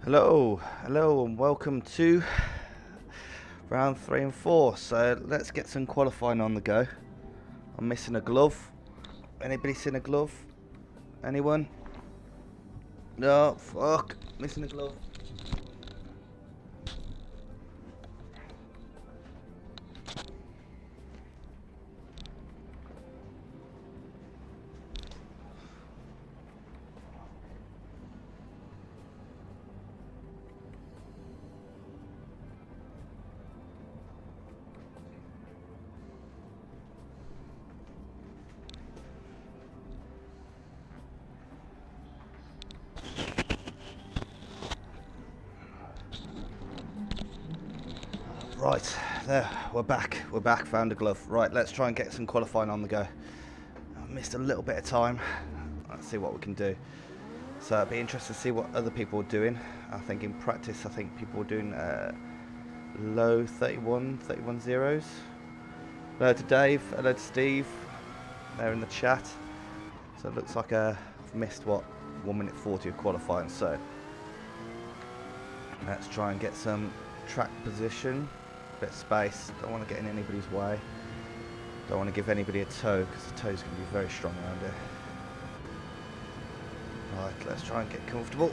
Hello, and welcome to round 3 and 4. So let's get some qualifying on the go. I'm missing a glove. Anybody seen a glove? Anyone? No, fuck, missing a glove. Right, there, we're back, found a glove. Right, let's try and get some qualifying on the go. I missed a little bit of time. Let's see what we can do. So it'd be interesting to see what other people are doing. I think in practice, people are doing low 31 zeros. Hello to Dave, hello to Steve. They're in the chat. So it looks like I've missed, what, 1 minute 40 of qualifying. So let's try and get some track position. Bit of space, don't want to get in anybody's way, don't want to give anybody a toe because the toe's going to be very strong around here. Right, let's try and get comfortable.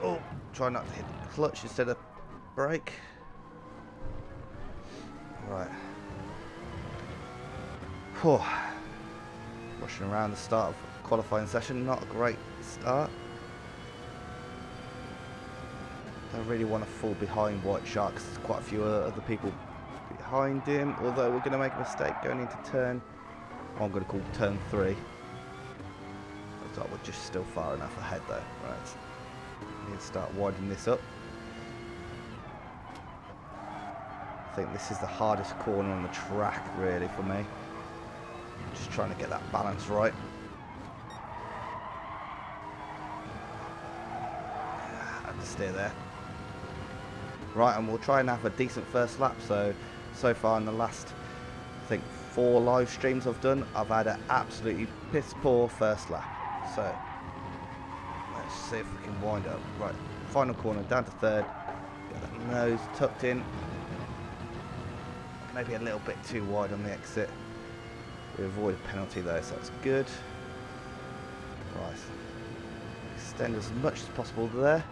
Oh, try not to hit the clutch instead of brake. Right. Whew. Rushing around the start of qualifying session, not a great start. Don't really want to fall behind White Shark because there's quite a few other people behind him, although we're going to make a mistake going into turn, I'm going to call turn 3. Looks like we're just still far enough ahead though. Right, need to start widening this up. I think this is the hardest corner on the track really for me. Just trying to get that balance right. I have to steer there. Right, and we'll try and have a decent first lap. So far in the last, I think, 4 live streams I've done, I've had an absolutely piss poor first lap. So let's see if we can wind up. Right, final corner, down to 3rd. Get that nose tucked in. Maybe a little bit too wide on the exit. We avoid a penalty though, so that's good. Right, extend as much as possible there.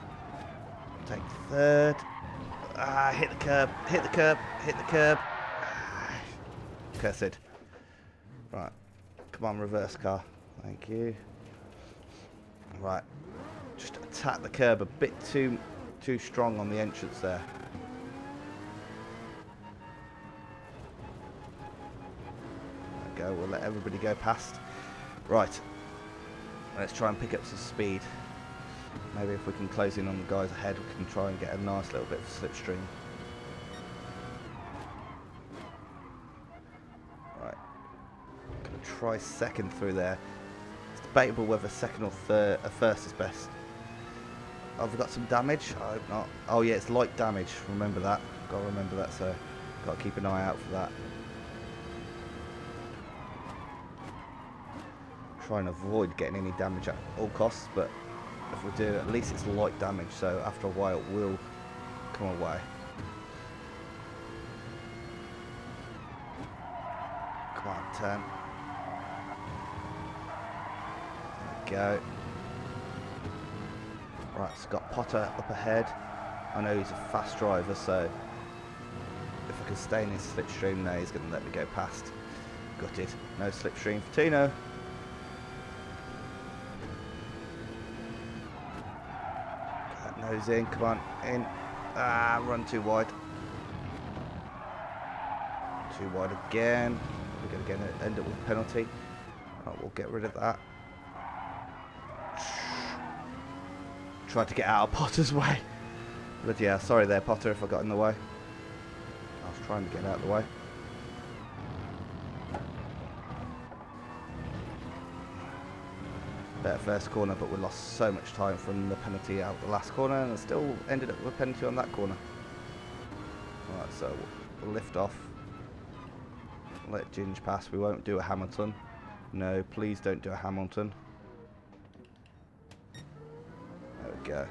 Take 3rd. Hit the curb. Cursed. Right, come on, reverse car. Thank you. Right, just attack the curb a bit too strong on the entrance there. There we go, we'll let everybody go past. Right, let's try and pick up some speed. Maybe if we can close in on the guys ahead, we can try and get a nice little bit of slipstream. Right, I'm going to try 2nd through there. It's debatable whether 2nd or 1st is best. Have we got some damage? I hope not. Oh yeah, it's light damage. Remember that. Got to remember that. So got to keep an eye out for that. Try and avoid getting any damage at all costs, but if we do, at least it's light damage, so after a while it will come away. Come on, turn. There we go. Right, it's got Potter up ahead. I know he's a fast driver, so if I can stay in his slipstream, no, he's going to let me go past. Gutted. No slipstream for Tino. Nose in, come on, in. Run too wide. Too wide again. We're going to end up with a penalty. Right, we'll get rid of that. Tried to get out of Potter's way. But yeah, sorry there, Potter, if I got in the way. I was trying to get out of the way. Better first corner, but we lost so much time from the penalty out the last corner, and I still ended up with a penalty on that corner. Alright, so we'll lift off. Let Ginge pass. We won't do a Hamilton. No, please don't do a Hamilton. There we go.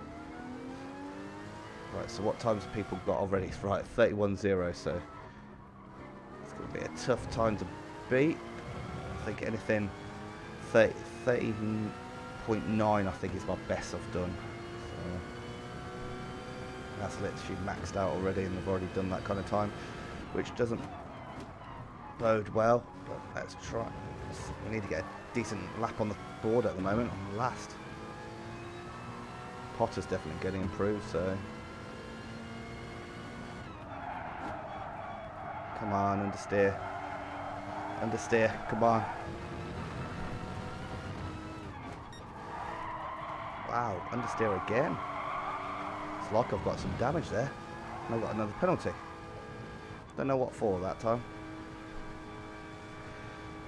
Right, so what times have people got already? Right, 31.0, so it's going to be a tough time to beat. I think anything 30.9 I think is my best I've done. So that's literally maxed out already, and I've already done that kind of time, which doesn't bode well, but let's try. We need to get a decent lap on the board at the moment. I'm last. Potter's definitely getting improved, so come on, understeer. Understeer, come on. Wow, understeer again. It's like I've got some damage there. And I've got another penalty. Don't know what for that time.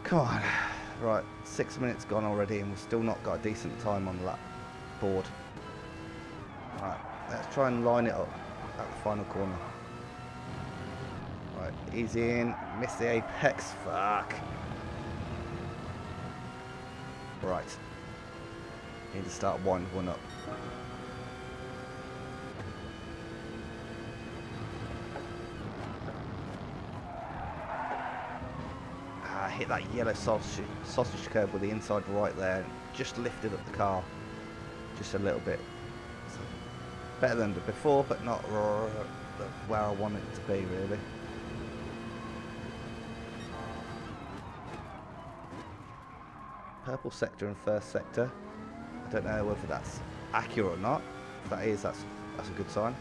Come on. Right, 6 minutes gone already and we've still not got a decent time on the lap board. Right, let's try and line it up at the final corner. Right, easy in, miss the apex, fuck. Right, need to start winding one up. Hit that yellow sausage curb with the inside right there, just lifted up the car just a little bit. So better than before, but not where I want it to be really. Purple sector and first sector. I don't know whether that's accurate or not. If that is, that's a good sign.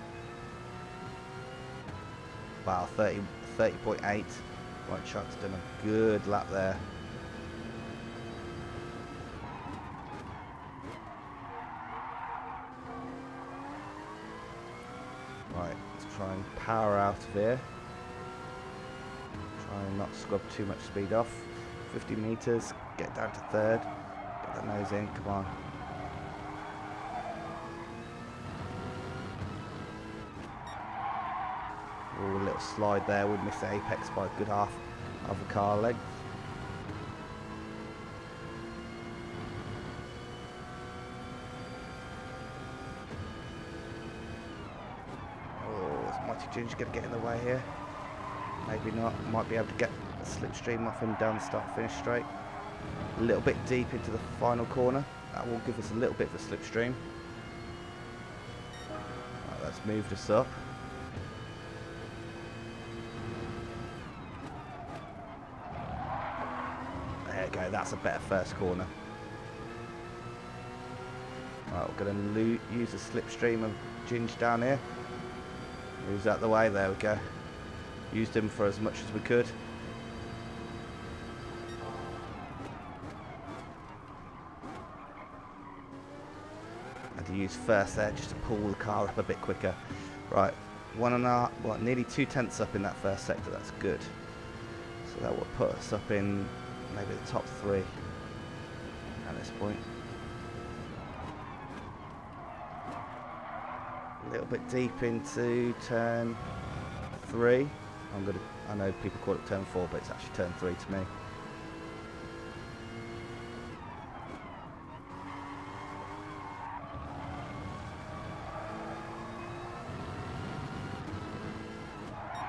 Wow, 30.8. Right, Chuck's done a good lap there. Right, let's try and power out of here. Try and not scrub too much speed off. 50 meters, get down to third. Get the nose in, come on. Ooh, a little slide there, we missed the apex by a good half of a car length. Oh, is Mighty Ginger going to get in the way here? Maybe not, might be able to get a slipstream off him down the start finish straight. A little bit deep into the final corner, that will give us a little bit of a slipstream. Right, that's moved us up. There we go, that's a better first corner. Right, we're going to use a slipstream of Ginge down here. Moves out the way, there we go. Used him for as much as we could. Had to use first there just to pull the car up a bit quicker. Right, nearly 2 tenths up in that first sector, that's good. So that will put us up in maybe the top 3 at this point. A little bit deep into turn 3. I know people call it turn 4, but it's actually turn 3 to me.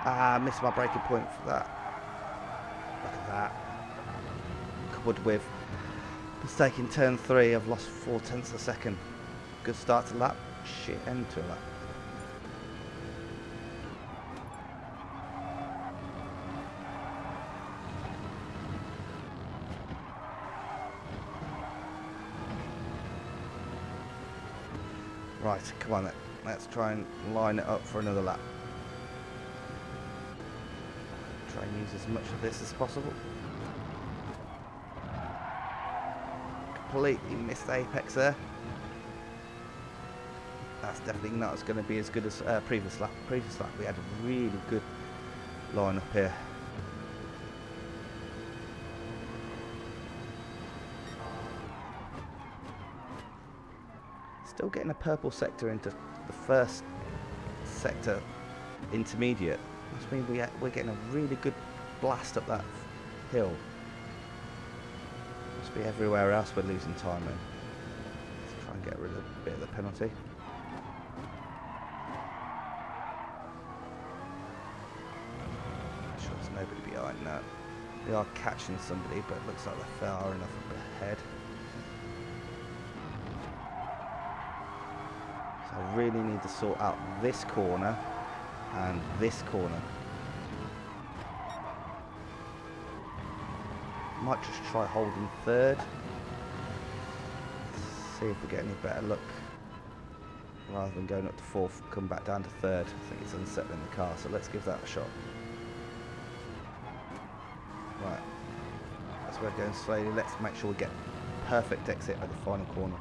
Ah, missed my braking point for that. Look at that. Coupled with mistake in turn 3, I've lost 4 tenths a second. Good start to lap, shit end to a lap. Right, come on then. Let's try and line it up for another lap. Try and use as much of this as possible. Completely missed the apex there. That's definitely not going to be as good as previous lap. Previous lap we had a really good line up here. Still getting a purple sector into the first sector intermediate. Must mean we're getting a really good blast up that hill. Must be everywhere else we're losing time in. Let's try and get rid of a bit of the penalty. They are catching somebody, but it looks like they're far enough up ahead. So I really need to sort out this corner and this corner. Might just try holding third. See if we get any better luck. Rather than going up to fourth, come back down to third. I think it's unsettling the car, so let's give that a shot. Right, as we're going slowly, let's make sure we get perfect exit at the final corner.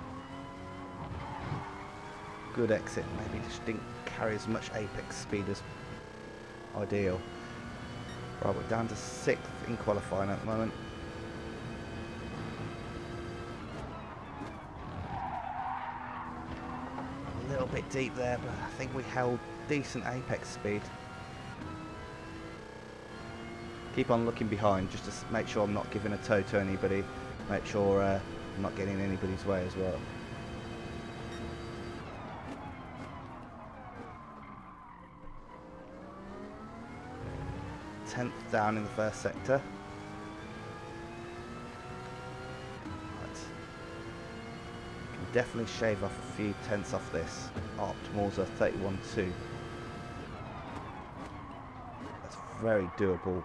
Good exit, maybe just didn't carry as much apex speed as ideal. Right, we're down to 6th in qualifying at the moment. A little bit deep there, but I think we held decent apex speed. Keep on looking behind just to make sure I'm not giving a toe to anybody. Make sure I'm not getting in anybody's way as well. Tenth down in the first sector. Right. Can definitely shave off a few tenths off this. Optimals are 31.2. That's very doable.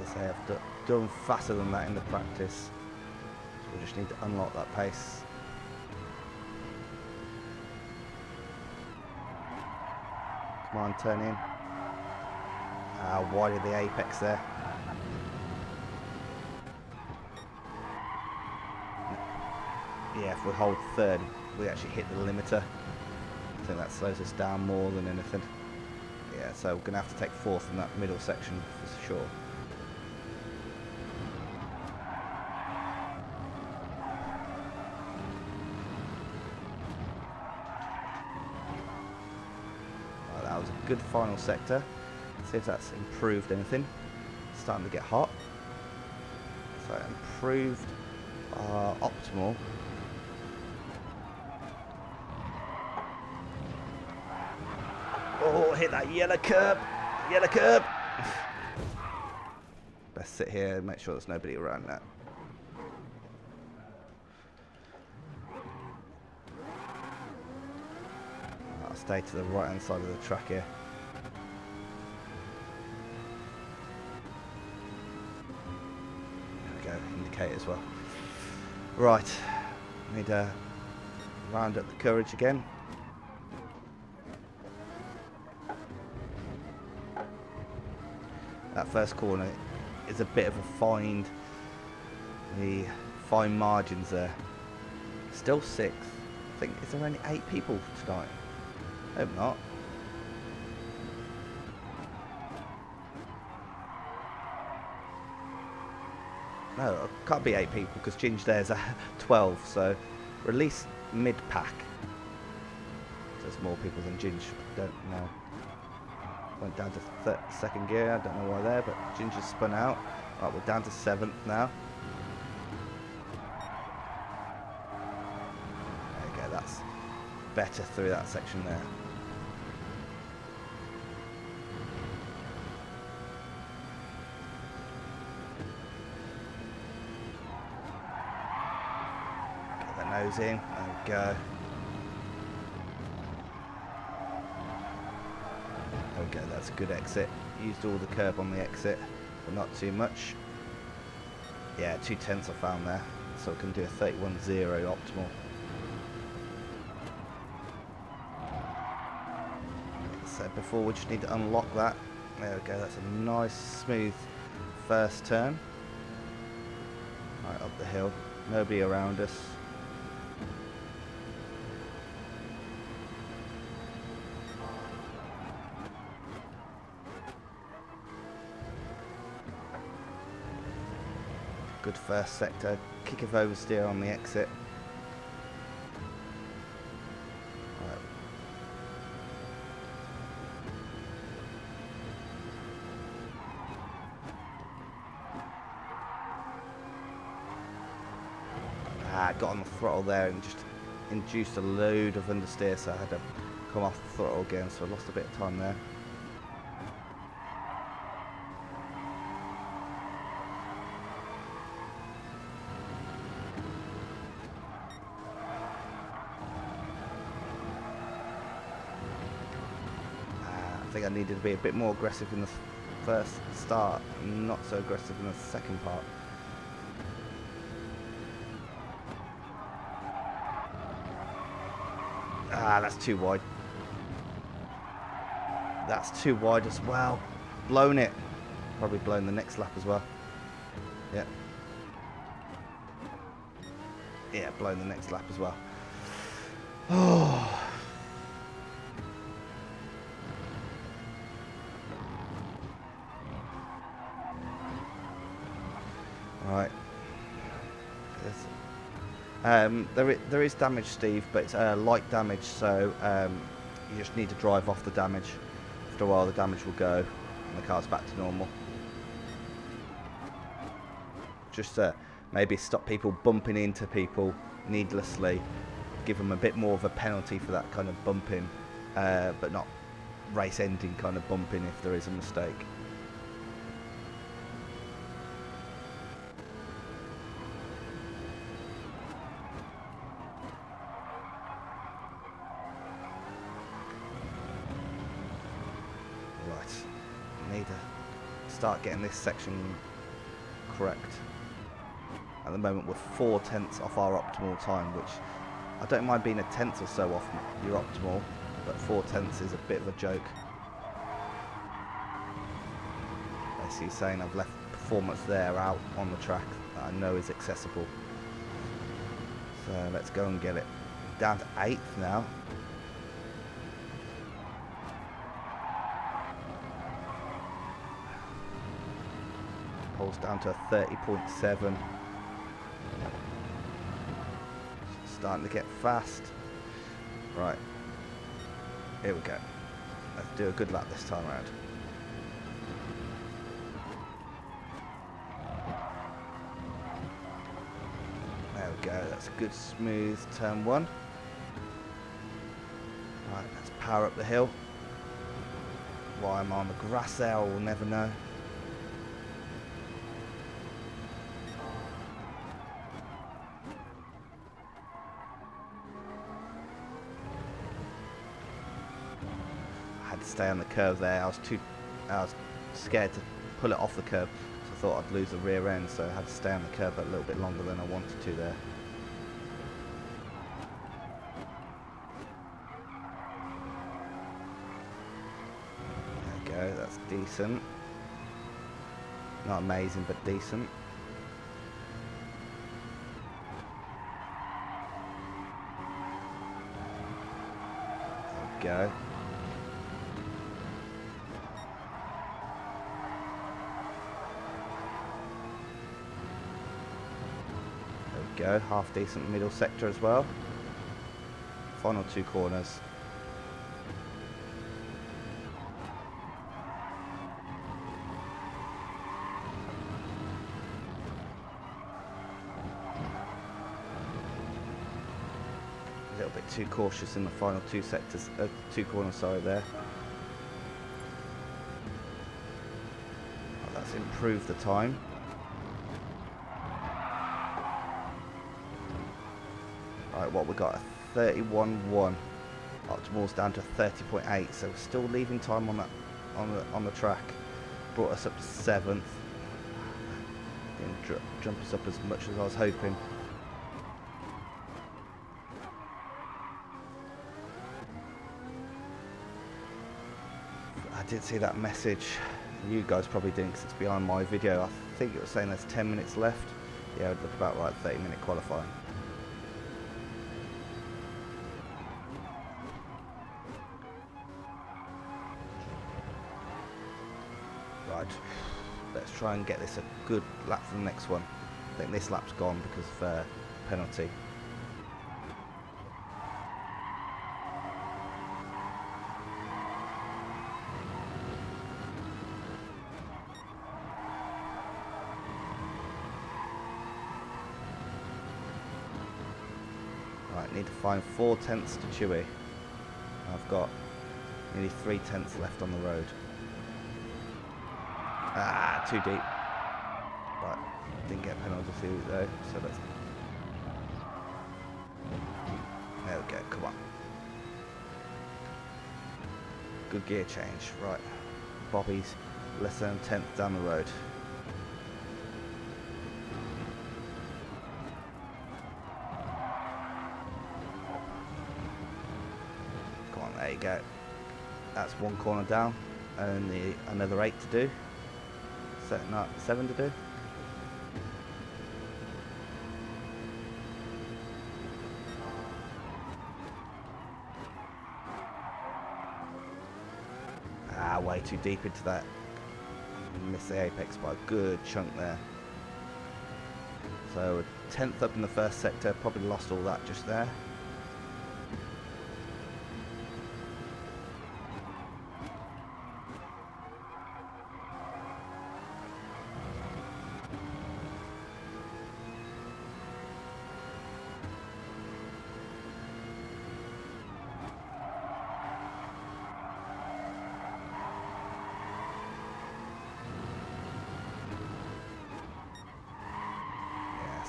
As I say, I've done faster than that in the practice. So we just need to unlock that pace. Come on, turn in. Wide of the apex there. Yeah, if we hold third, we actually hit the limiter. I think that slows us down more than anything. Yeah, so we're going to have to take fourth in that middle section for sure. Well, that was a good final sector. See if that's improved anything. It's starting to get hot. So improved optimal. Oh, hit that yellow curb. Yellow curb. Best sit here and make sure there's nobody around that. I'll stay to the right hand side of the track here. Indicate as well. Right, need to round up the courage again. That first corner is a bit of a find. The fine margins there. Still 6th. I think, is there only 8 people tonight? Hope not. No, it can't be 8 people because Ginge there's 12, so we're at least mid-pack. There's more people than Ginge, don't know. Went down to second gear, I don't know why there, but Ginge has spun out. Right, we're down to 7th now. There you go, that's better through that section there. Nose in, there we go. There we go, that's a good exit. Used all the curb on the exit, but not too much. Yeah, 2 tenths I found there, so we can do a 31.0 optimal. Like I said before, we just need to unlock that. There we go, that's a nice smooth first turn. Right up the hill, nobody around us. Good first sector, kick of oversteer on the exit. Right. Got on the throttle there and just induced a load of understeer, so I had to come off the throttle again, so I lost a bit of time there. think I needed to be a bit more aggressive in the first start and not so aggressive in the second part. Ah, that's too wide. That's too wide as well. Blown it. Probably blown the next lap as well. Yeah. Yeah, blown the next lap as well. Oh. Right. There is damage, Steve, but it's light damage, so you just need to drive off the damage. After a while, the damage will go, and the car's back to normal. Just maybe stop people bumping into people needlessly. Give them a bit more of a penalty for that kind of bumping, but not race-ending kind of bumping if there is a mistake. Need to start getting this section correct. At the moment we're 4/10 off our optimal time, which I don't mind being a tenth or so off your optimal, but 4/10 is a bit of a joke. Basically saying I've left performance there out on the track that I know is accessible. So let's go and get it. Down to 8th now. Pole's down to a 30.7. Starting to get fast. Right. Here we go. Let's do a good lap this time around. There we go. That's a good smooth turn 1. Right, let's power up the hill. Why I'm on the grass there, I will never know. Stay on the curve there. I was scared to pull it off the curve, so I thought I'd lose the rear end, so I had to stay on the curve a little bit longer than I wanted to there. There we go, that's decent. Not amazing, but decent. There we go. Go, half decent middle sector as well. Final 2 corners. A little bit too cautious in the final 2 sectors, 2 corners, sorry there. Oh, that's improved the time. Right, what we got, a 31.1. Optimal's down to 30.8, so we're still leaving time on that on the track. Brought us up to 7th. Didn't jump us up as much as I was hoping. I did see that message. You guys probably didn't because it's behind my video. I think it was saying there's 10 minutes left. Yeah, it would look about right, 30-minute qualifying. Right, let's try and get this a good lap for the next one. I think this lap's gone because of penalty. Right, need to find 4/10 to Chewy. I've got nearly 3/10 left on the road. Ah, too deep. Right, didn't get a penalty though, so let's... There we go, come on. Good gear change. Right. Bobby's less than a tenth down the road. Come on, there you go. That's one corner down, and another 8 to do. 7 to do. Way too deep into that. Missed the apex by a good chunk there. So a tenth up in the first sector, probably lost all that just there.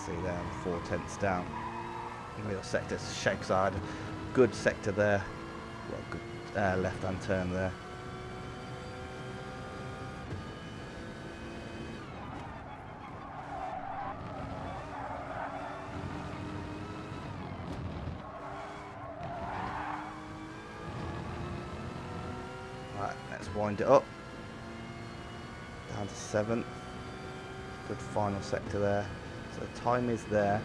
See there, 4 tenths down. Real sector shakes. I had a good sector there. Well, good left-hand turn there. Right, let's wind it up. Down to 7th. Good final sector there. So the time is there.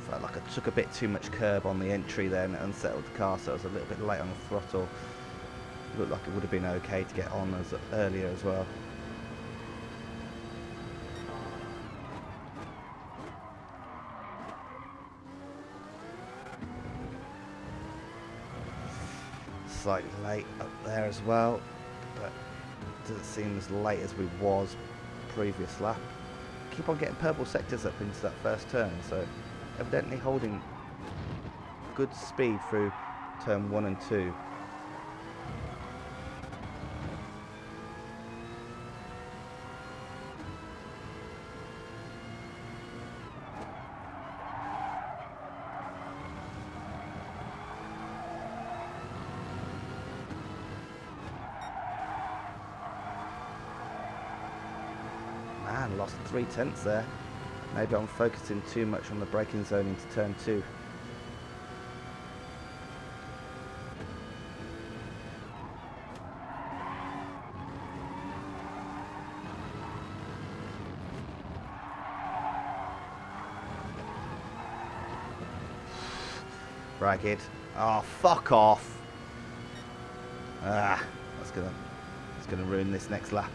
Felt like I took a bit too much curb on the entry there and unsettled the car, so I was a little bit late on the throttle. Looked like it would have been okay to get on as earlier as well. Slightly late up there as well, but doesn't seem as late as we was previous lap. Keep on getting purple sectors up into that first turn, so evidently holding good speed through turn 1 and 2. Man, lost 3 tenths there. Maybe I'm focusing too much on the braking zone into turn 2. Braided. Oh, fuck off. Ah, that's gonna ruin this next lap.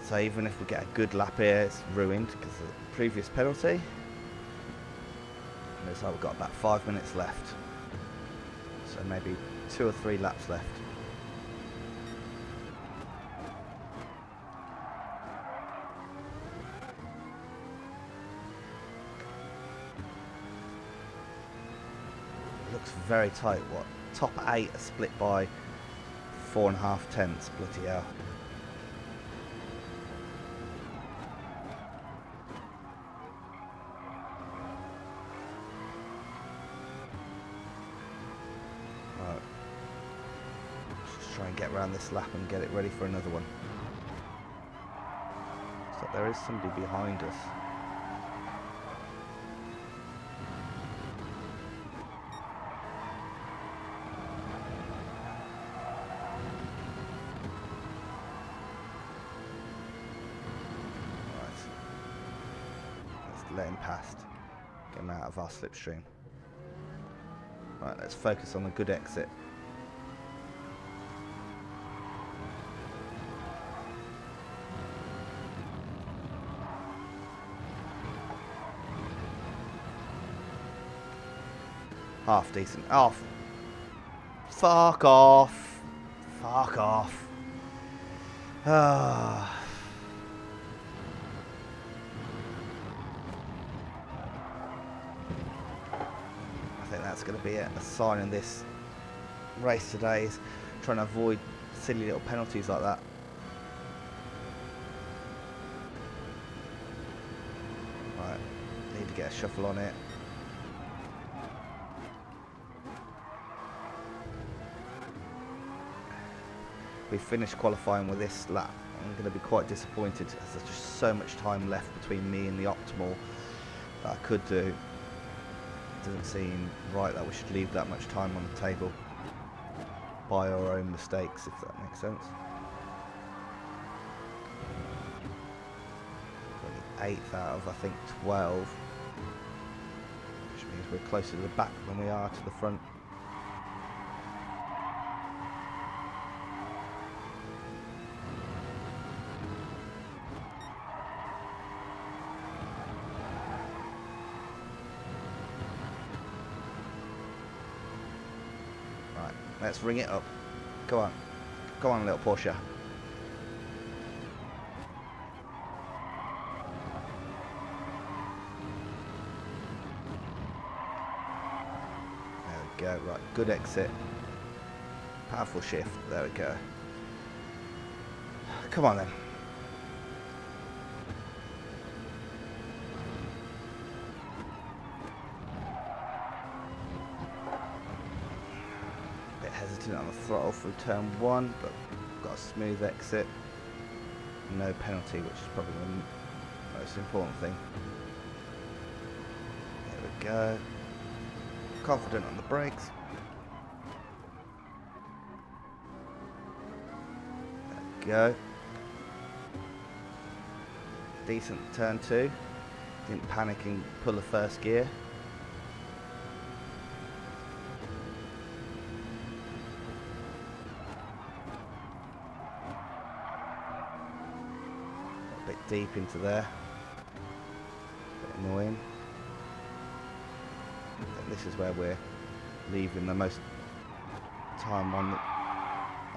So even if we get a good lap here, it's ruined because of the previous penalty. Looks like we've got about 5 minutes left. So maybe 2 or 3 laps left. Looks very tight. What? Top 8 are split by 4.5 tenths. Bloody hell. Try and get around this lap and get it ready for another one. So there is somebody behind us. Right. Let's let him past. Get him out of our slipstream. Right, let's focus on the good exit. Half decent. Oh, fuck off. Fuck off. Ah. I think that's going to be a sign in this race today, is trying to avoid silly little penalties like that. get a shuffle on it. We finished qualifying with this lap. I'm going to be quite disappointed as there's just so much time left between me and the optimal that I could do. It doesn't seem right that we should leave that much time on the table by our own mistakes, if that makes sense. 8th out of I think 12, which means we're closer to the back than we are to the front. Right, let's ring it up. Go on, go on, little Porsche. Go, right, good exit, powerful shift, there we go. Come on then. A bit hesitant on the throttle through turn 1, but got a smooth exit, no penalty, which is probably the most important thing. There we go. Confident on the brakes. There we go. Decent turn 2. Didn't panic and pull the first gear. A bit deep into there. A bit annoying. This is where we're leaving the most time on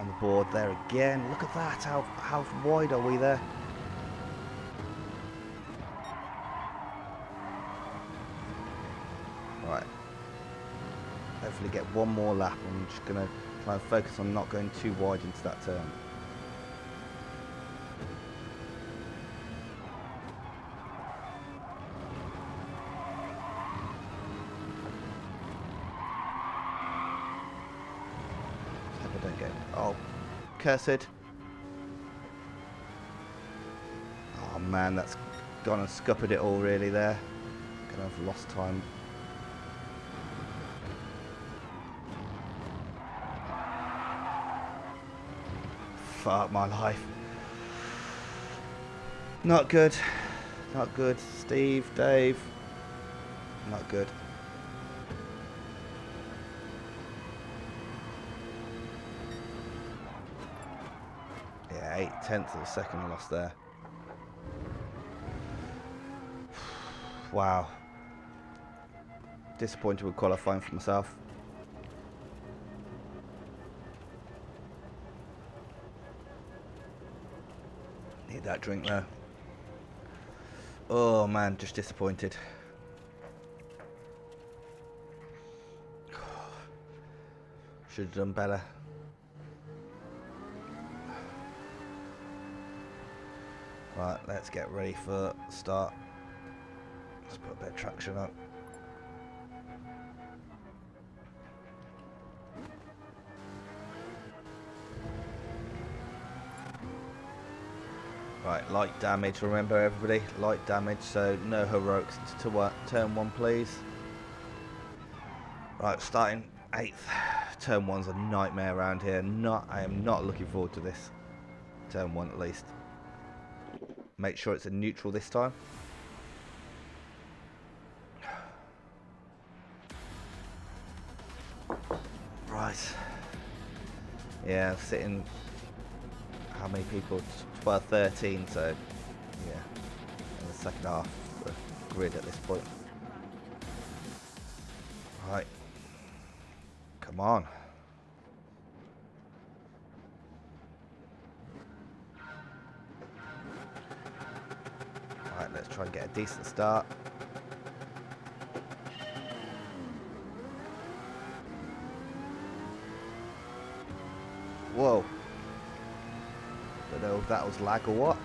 the board there again. Look at that, how wide are we there? Right, hopefully get one more lap. I'm just going to try and focus on not going too wide into that turn. Oh, cursed. Oh man, that's gone and scuppered it all really there. Gonna have lost time. Fuck my life. Not good. Not good. Steve, Dave. Not good. Yeah, 0.8 of a second lost there. Wow. Disappointed with qualifying for myself. Need that drink though. Oh man, just disappointed. Should have done better. Right, let's get ready for the start. Let's put a bit of traction up. Right, light damage, remember everybody, light damage, so no heroics to turn 1 please. Right, starting 8th. Turn 1's a nightmare around here. I am not looking forward to this. Turn 1 at least. Make sure it's a neutral this time. Right. Yeah, sitting. How many people? 12, 13. So, yeah. In the second half of the grid at this point. Right. Come on. Right, let's try and get a decent start. Whoa. Don't know if that was lag or what.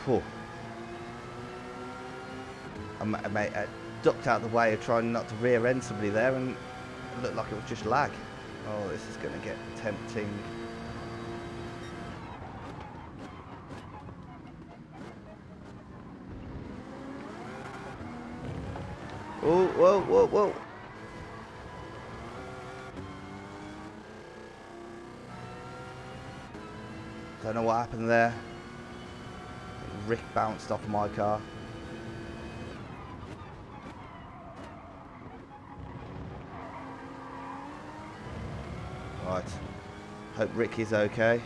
Whew. I ducked out of the way of trying not to rear end somebody there, and it looked like it was just lag. Oh, this is going to get tempting. Oh, whoa, whoa, whoa. Don't know what happened there. Rick bounced off my car. Right. Hope Rick is okay.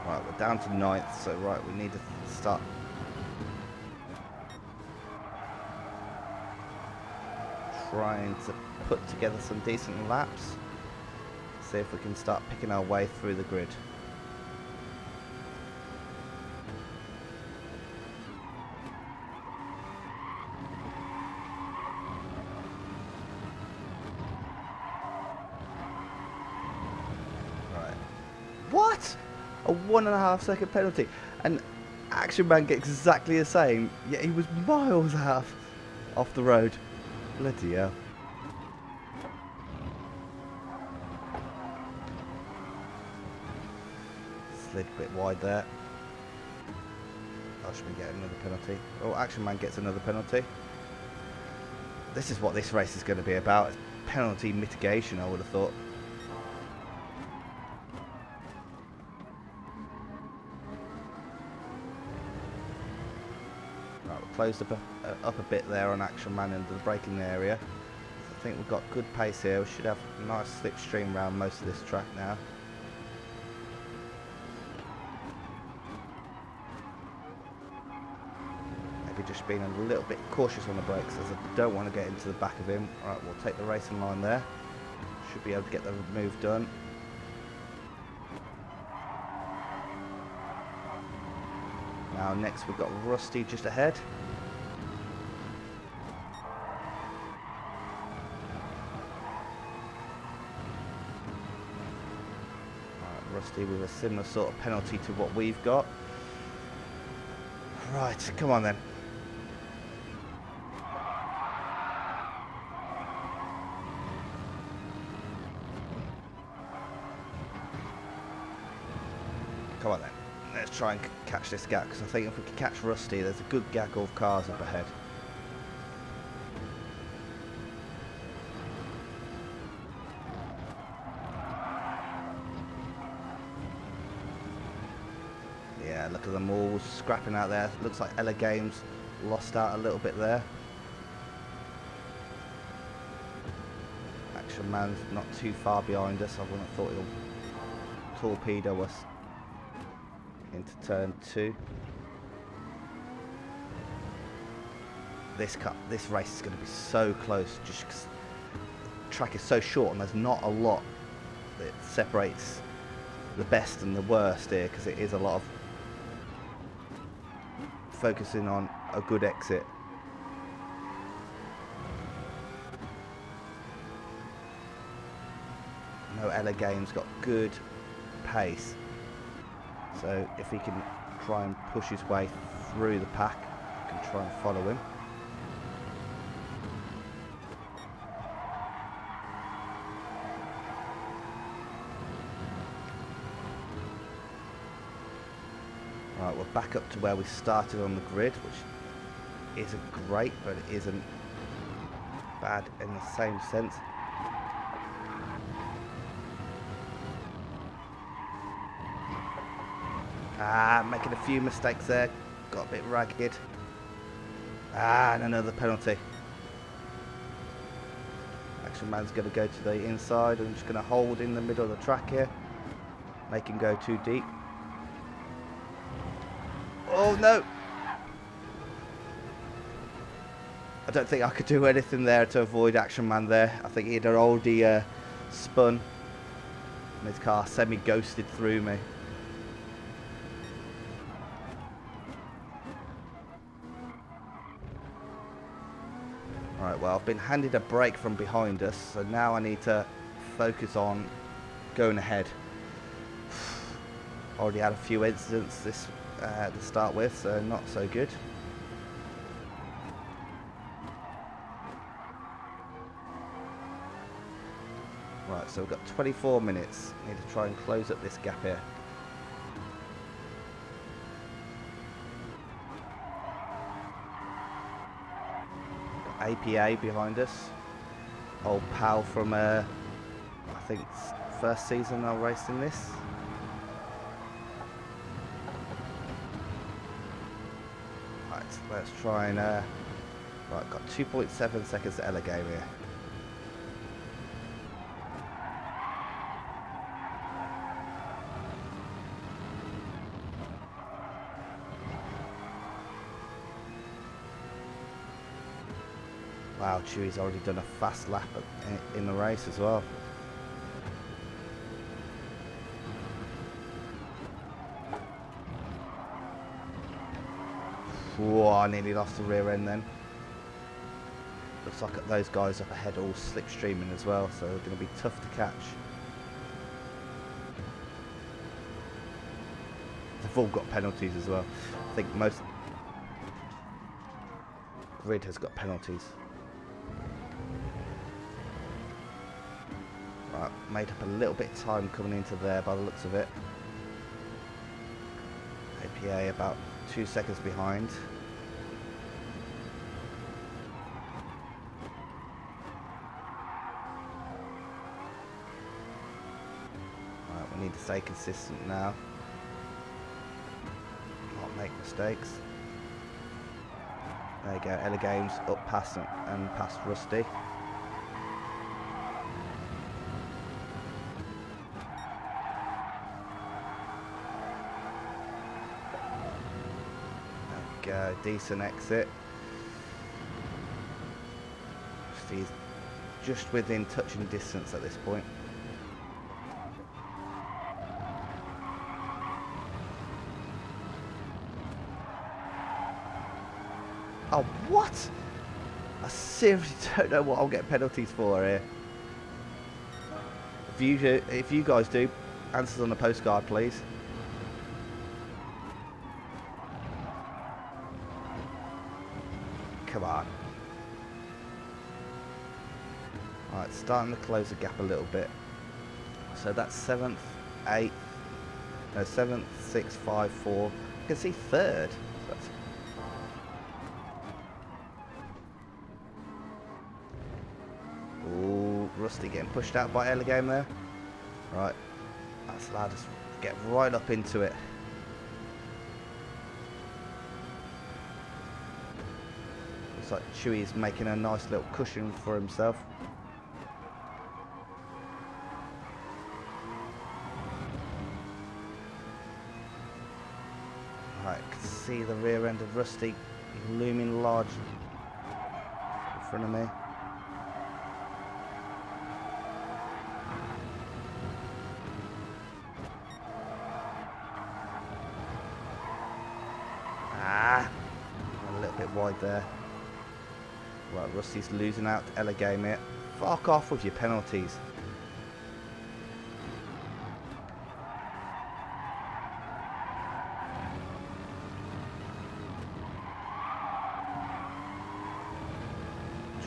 Right, we're down to 9th, so right, we need to start trying to put together some decent laps. See if we can start picking our way through the grid. Right. What? A 1.5 second penalty. And Action Man gets exactly the same, yet he was miles off the road. Bloody hell. Slid a bit wide there. I should be getting another penalty. Oh, Action Man gets another penalty. This is what this race is going to be about. It's penalty mitigation, I would have thought. Right, we're closed up a bit there on Action Man into the braking area. So I think we've got good pace here. We should have a nice slipstream around most of this track now. Just being a little bit cautious on the brakes, as I don't want to get into the back of him. Alright, we'll take the racing line there. Should be able to get the move done. Now next we've got Rusty just ahead. Alright, Rusty with a similar sort of penalty to what we've got. Right, come on then. Come on then, let's try and catch this gap, because I think if we can catch Rusty, there's a good gaggle of cars up ahead. Yeah, look at them all scrapping out there. Looks like Ella Games lost out a little bit there. Action Man's not too far behind us. I wouldn't have thought he'll torpedo us into turn 2. This race is going to be so close, just because the track is so short and there's not a lot that separates the best and the worst here, because it is a lot of focusing on a good exit. I know Ella Games got good pace, so if he can try and push his way through the pack, I can try and follow him. Right, we're back up to where we started on the grid, which isn't great, but it isn't bad in the same sense. Making a few mistakes there, got a bit ragged. And another penalty. Action Man's going to go to the inside. I'm just going to hold in the middle of the track here, make him go too deep. Oh no! I don't think I could do anything there to avoid Action Man there. I think he'd already spun and his car semi-ghosted through me. Alright, Right, well, I've been handed a break from behind us, so now I need to focus on going ahead. Already had a few incidents to start with, so not so good. Right, so we've got 24 minutes. Need to try and close up this gap here. Got APA behind us. Old pal from, I think, first season I raced in this. Right, let's try and, right, got 2.7 seconds to Elgato here. Wow, Chewy's already done a fast lap in the race as well. Whoa, I nearly lost the rear end then. Looks like those guys up ahead are all slipstreaming as well, so they're going to be tough to catch. They've all got penalties as well. I think most... Grid has got penalties. Right, made up a little bit of time coming into there by the looks of it. APA about 2 seconds behind. Right, we need to stay consistent now. Not make mistakes. There you go, Elgame's up past and past Rusty. Decent exit. He's just within touching distance at this point. Oh, what? I seriously don't know what I'll get penalties for here. If you guys do, answers on the postcard, please. Come on. Alright, starting to close the gap a little bit. So that's 7th, 8th, no, 7th, 6th, 5, 4. You can see 3rd. That's... Ooh, Rusty getting pushed out by Elgame there. Right, that's allowed us to get right up into it. Like Chewy's making a nice little cushion for himself. Right, can see the rear end of Rusty looming large in front of me. Ah, a little bit wide there. Right, Rusty's losing out to Elgame here. Fuck off with your penalties.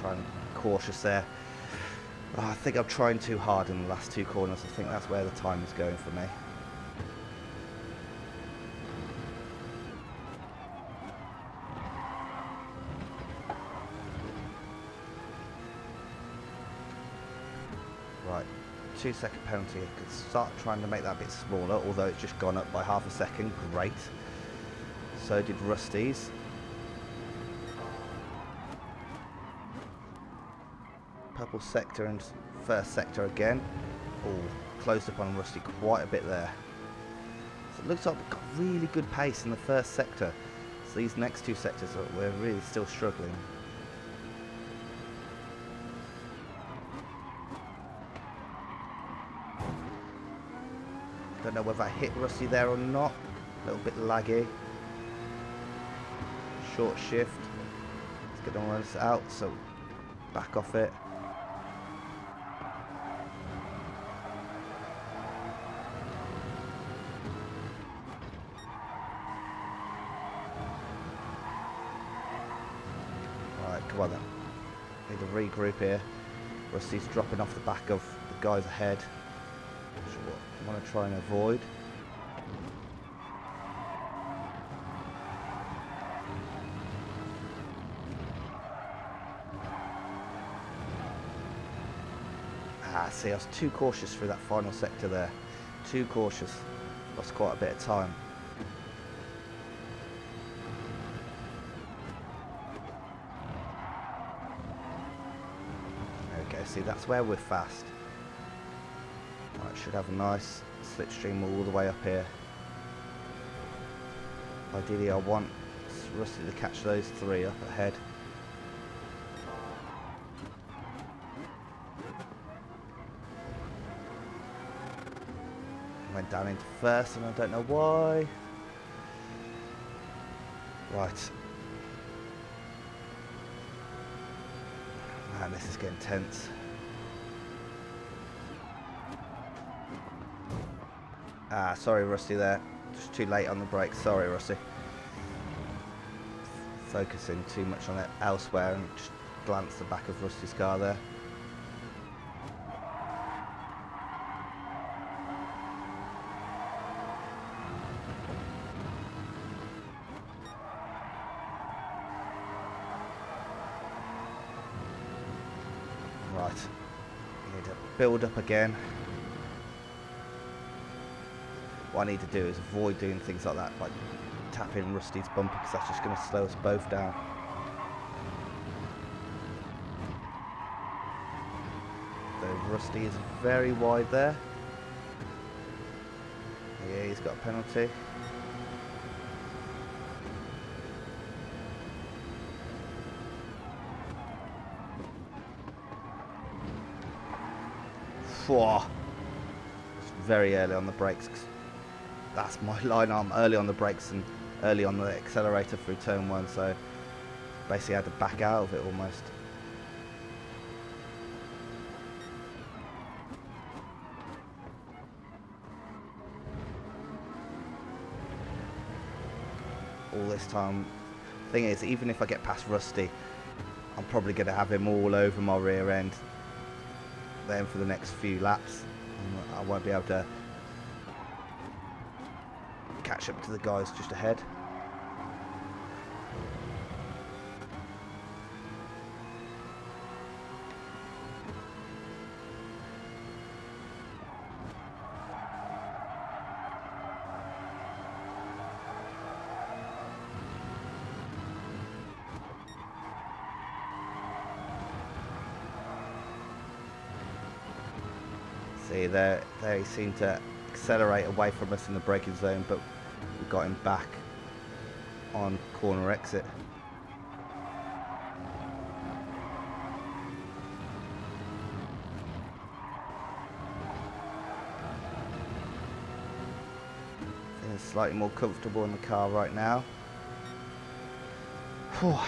Trying cautious there. Oh, I think I'm trying too hard in the last 2 corners. I think that's where the time is going for me. Right, 2-second penalty. I could start trying to make that a bit smaller, although it's just gone up by half a second. Great. So did Rusty's. Purple sector and first sector again. Oh, closed up on Rusty quite a bit there. So it looks like we've got really good pace in the first sector. So these next 2 sectors, we're really still struggling. Don't know whether I hit Rusty there or not. A little bit laggy. Short shift. It's going to run us out. So back off it. Right, come on then. Need to regroup here. Rusty's dropping off the back of the guys ahead. Which is what I want to try and avoid. See, I was too cautious through that final sector there. Too cautious. Lost quite a bit of time. Okay, see, that's where we're fast. Right, should have a nice slipstream all the way up here. Ideally, I want Rusty to catch those three up ahead. Went down into first and I don't know why. Right. Man, this is getting tense. Ah, sorry Rusty there. Just too late on the brakes. Sorry Rusty. Focusing too much on it elsewhere and just glanced the back of Rusty's car there. Right, need to build up again. What I need to do is avoid doing things like that, like tapping Rusty's bumper, because that's just going to slow us both down. So Rusty is very wide there. Yeah, he's got a penalty. Whoa. It's very early on the brakes. That's my line arm, early on the brakes and early on the accelerator through turn one, so basically I had to back out of it almost. All this time, thing is, even if I get past Rusty, I'm probably going to have him all over my rear end then for the next few laps. I won't be able to catch up to the guys just ahead. See, there he seemed to accelerate away from us in the braking zone, but we got him back on corner exit. Feeling slightly more comfortable in the car right now. Whew.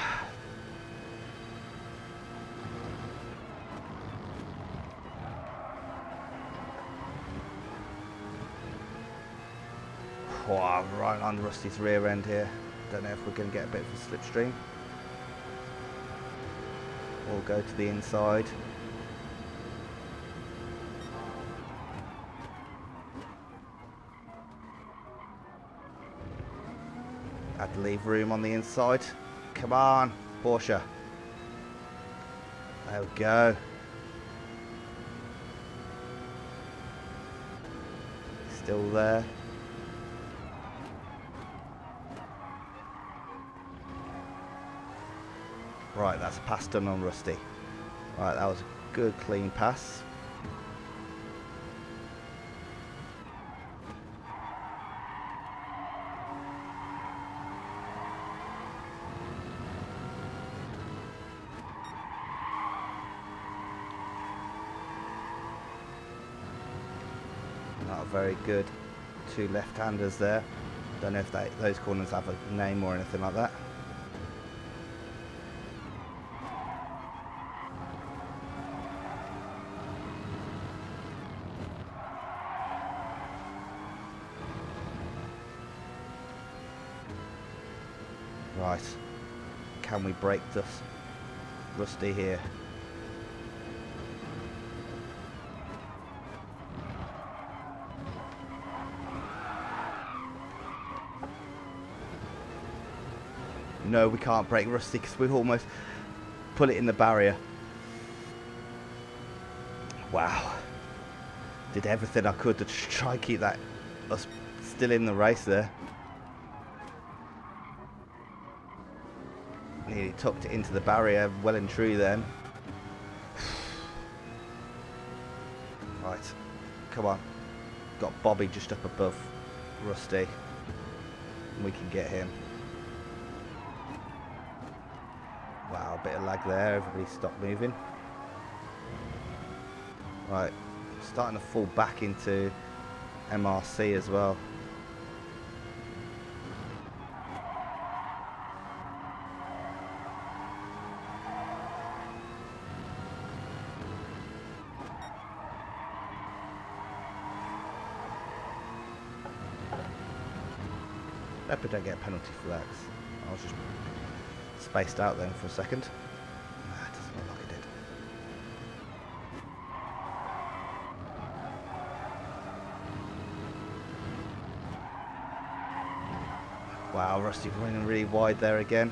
Oh, right on Rusty's rear end here. Don't know if we're going to get a bit of a slipstream. Or go to the inside. Had to leave room on the inside. Come on, Porsche. There we go. Still there. Right, that's a pass done on Rusty. Right, that was a good clean pass. Not very good. Two left-handers there. Don't know if those corners have a name or anything like that. Right. Can we break this Rusty here? No, we can't break Rusty because we've almost put it in the barrier. Wow. Did everything I could to try and keep that us still in the race there. Nearly tucked it into the barrier, well and true then. Right, come on. Got Bobby just up above Rusty. We can get him. Wow, a bit of lag there. Everybody stop moving. Right, starting to fall back into MRC as well. Hope I don't get a penalty for that. I was just spaced out then for a second. Nah, it doesn't look like it did. Wow, Rusty running really wide there again.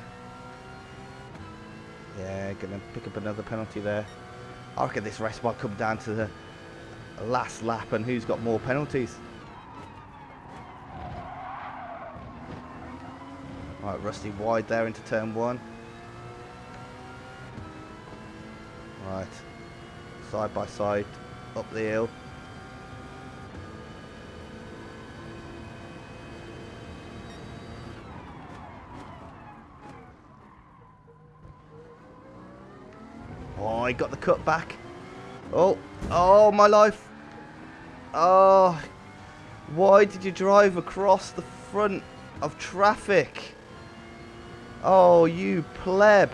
Yeah, gonna pick up another penalty there. I reckon this race might come down to the last lap and who's got more penalties. Right, Rusty wide there into turn 1. Right, side by side, up the hill. Oh, he got the cut back. Oh, oh my life. Oh, why did you drive across the front of traffic? Oh, you pleb.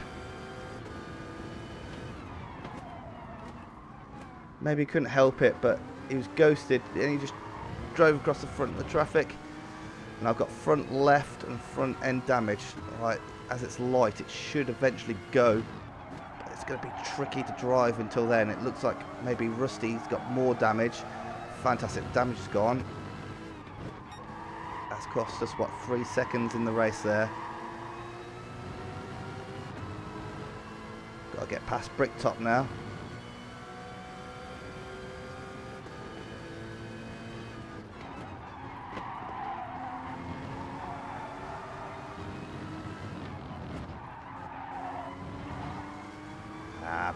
Maybe he couldn't help it, but he was ghosted and he just drove across the front of the traffic. And I've got front left and front end damage. Right, as it's light, it should eventually go. But it's going to be tricky to drive until then. It looks like maybe Rusty's got more damage. Fantastic, damage is gone. That's cost us, what, 3 seconds in the race there. Got to get past Bricktop now.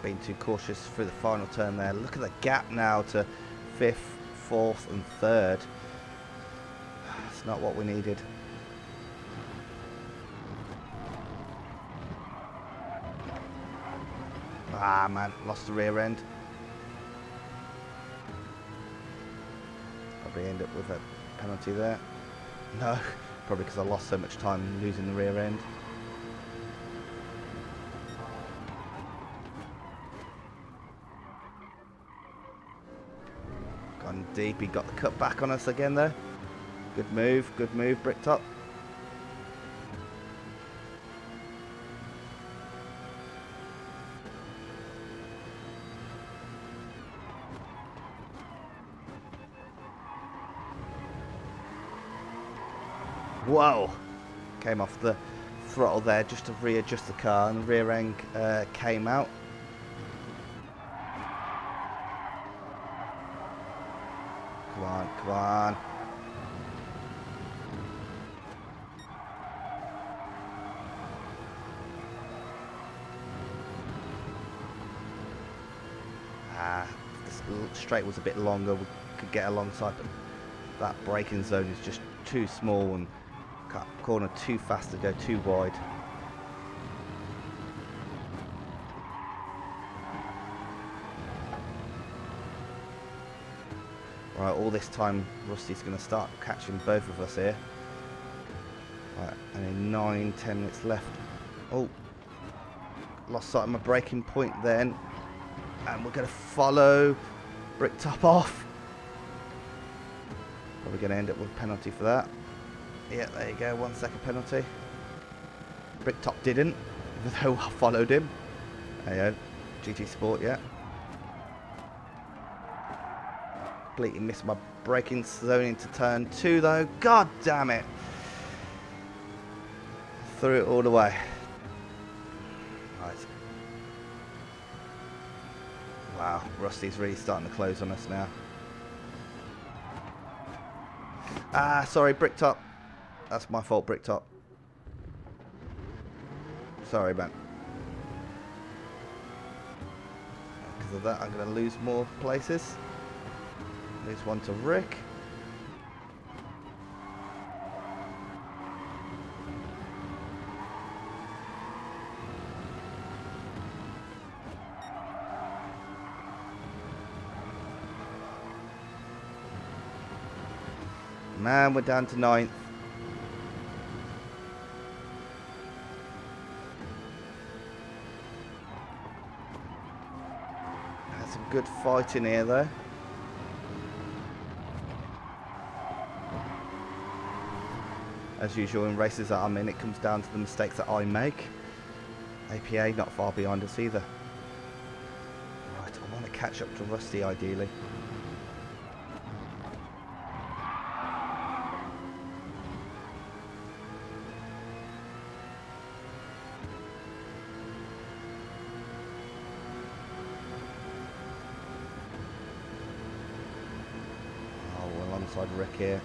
Being too cautious through the final turn there. Look at the gap now to 5th, 4th and 3rd. It's not what we needed. Ah man, lost the rear end. Probably end up with a penalty there. No, probably because I lost so much time losing the rear end. Gone deep, he got the cut back on us again though. Good move, Bricktop. Whoa! Came off the throttle there just to readjust the car, and the rear end came out. Come on, come on. This straight was a bit longer, we could get alongside, but that braking zone is just too small and cut corner too fast to go too wide. Right, all this time Rusty's going to start catching both of us here. Right, and in 9-10 minutes left. Oh, lost sight of my braking point then, and we're going to follow Bricktop off. Probably going to end up with a penalty for that. Yeah, there you go, 1 second penalty. Bricktop didn't, even though I followed him. There you go. GT Sport, yeah. Completely missed my braking zone into turn 2 though. God damn it. Threw it all the way. Right. Wow, Rusty's really starting to close on us now. Ah, sorry, Bricktop. That's my fault, Bricktop. Sorry, man. Because of that, I'm going to lose more places. Lose one to Rick. Man, we're down to 9th. That's some good fight in here, though. As usual in races that I'm in, it comes down to the mistakes that I make. APA not far behind us either. Right, I want to catch up to Rusty ideally. Oh, we're alongside Rick here.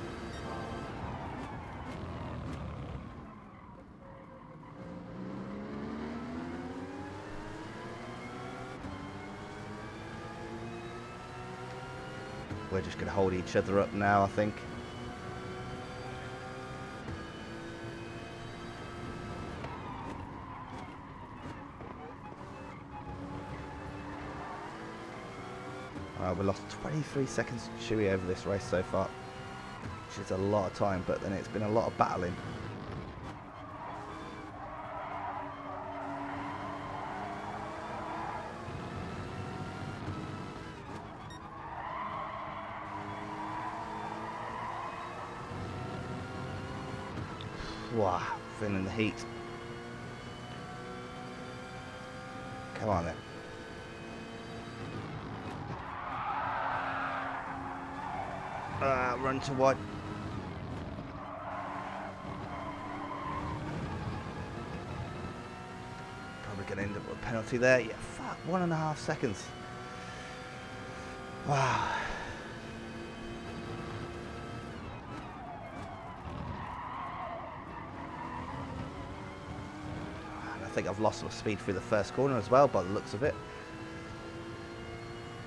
We're just going to hold each other up now, I think. We lost 23 seconds to Chewy over this race so far, which is a lot of time, but then it's been a lot of battling. Wow, feeling the heat. Come on then. Run to wide. Probably going to end up with a penalty there. Yeah, fuck, 1.5 seconds. Wow. I think I've lost some speed through the first corner as well by the looks of it.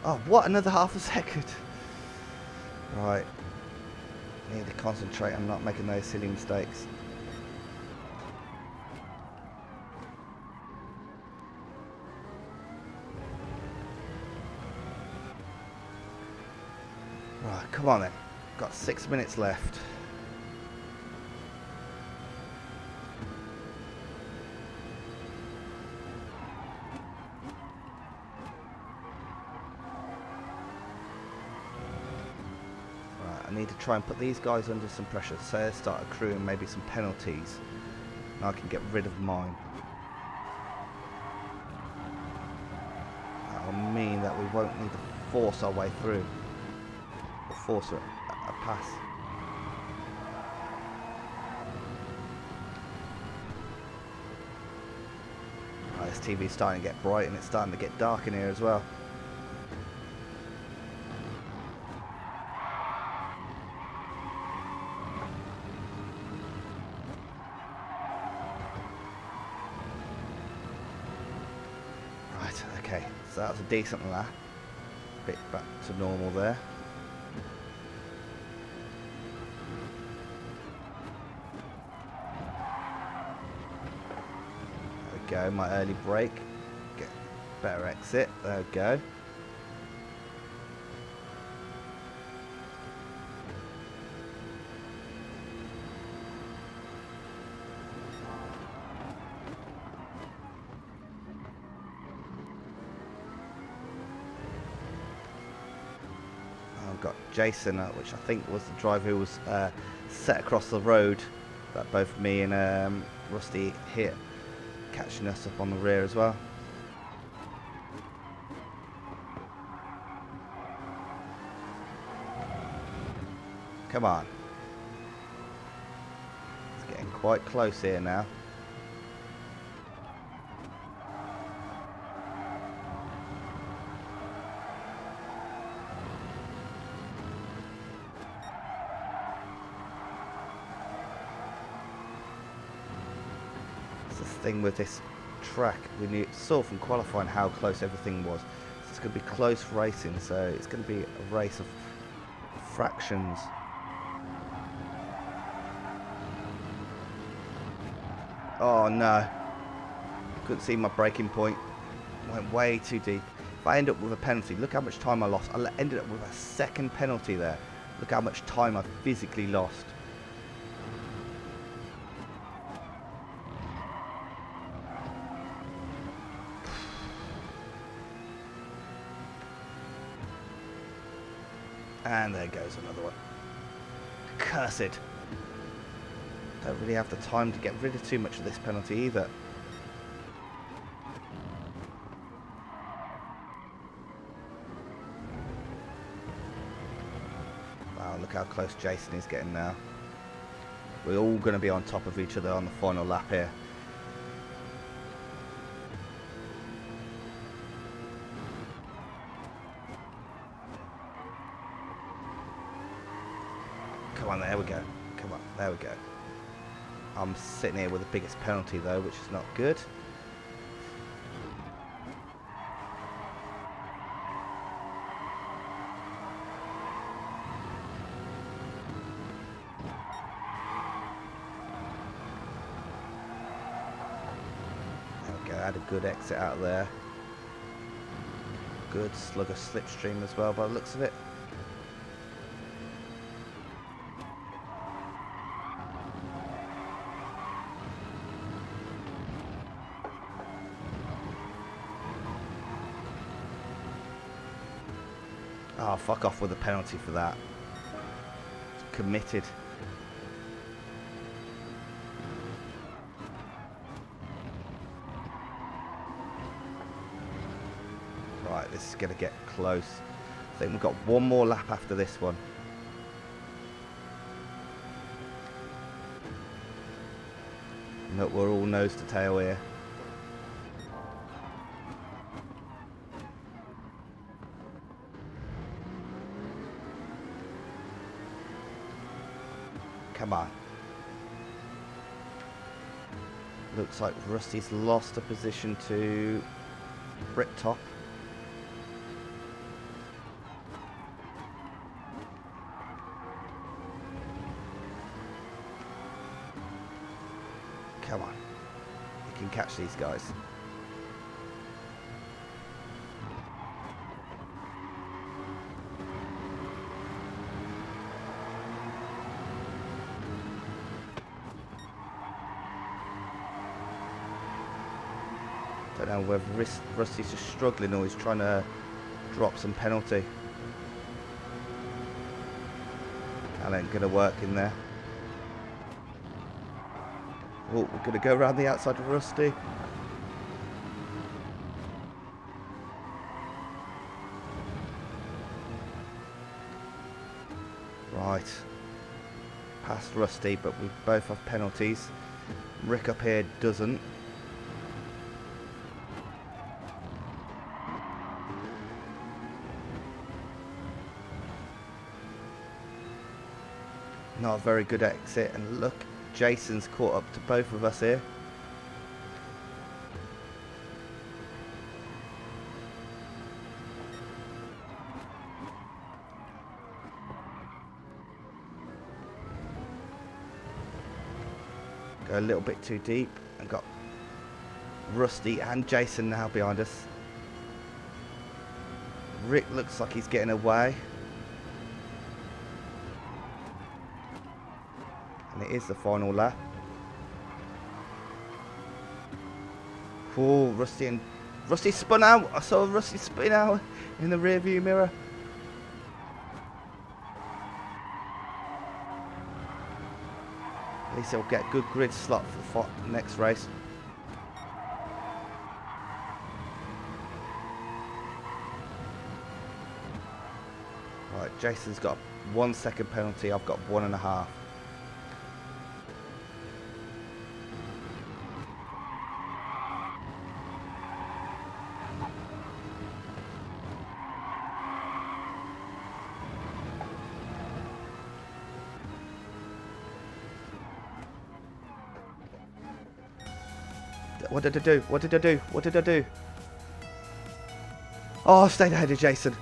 Oh, what? Another half a second. Right. Need to concentrate on not making those silly mistakes. Right, come on then. Got 6 minutes left. I need to try and put these guys under some pressure, so they start accruing maybe some penalties, and I can get rid of mine. That'll mean that we won't need to force our way through, or force a pass. Right, this TV's starting to get bright and it's starting to get dark in here as well. Okay, so that was a decent lap. Bit back to normal there. There we go, my early break. Get better exit, there we go. Got Jason, which I think was the driver who was set across the road that both me and Rusty hit catching us up on the rear as well. Come on. It's getting quite close here now. Thing with this track, we saw from qualifying how close everything was. So it's going to be close racing, so it's going to be a race of fractions. Oh no, couldn't see my braking point, went way too deep. If I end up with a penalty, look how much time I lost. I ended up with a second penalty there. Look how much time I physically lost. And there goes another one. Cursed. Don't really have the time to get rid of too much of this penalty either. Wow, look how close Jason is getting now. We're all going to be on top of each other on the final lap here. Come on, there we go. Come on, there we go. I'm sitting here with the biggest penalty though, which is not good. There we go, I had a good exit out there. Good slug of slipstream as well by the looks of it. Oh, fuck off with a penalty for that. It's committed. Right, this is going to get close. I think we've got one more lap after this one. Look, we're all nose to tail here. Come on. Looks like Rusty's lost a position to Bricktop. Come on. You can catch these guys. Don't know whether Rusty's just struggling or he's trying to drop some penalty. That ain't gonna work in there. Oh, we're gonna go around the outside of Rusty. Right. Past Rusty, but we both have penalties. Rick up here doesn't. Not a very good exit, and look, Jason's caught up to both of us here. Go a little bit too deep and got Rusty and Jason now behind us. Rick looks like he's getting away. And it is the final lap. Oh, Rusty spun out. I saw Rusty spin out in the rear view mirror. At least he'll get a good grid slot for the next race. Right, Jason's got a 1 second penalty. I've got 1.5. What did I do? What did I do? What did I do? Oh, I stayed ahead of Jason.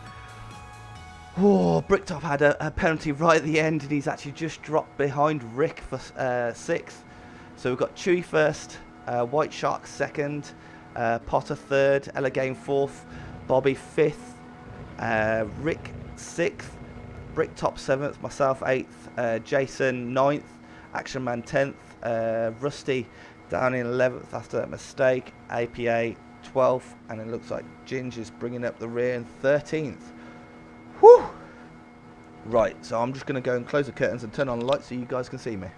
Oh, Bricktop had a penalty right at the end, and he's actually just dropped behind Rick for 6th. So we've got Chewy first, White Shark second, Potter third, Elgato 4th, Bobby 5th, Rick 6th, Bricktop 7th, myself 8th, Jason 9th, Action Man 10th, Rusty down in 11th after that mistake, APA 12th, and it looks like Ginger's bringing up the rear in 13th. Whew! Right, so I'm just going to go and close the curtains and turn on the lights so you guys can see me.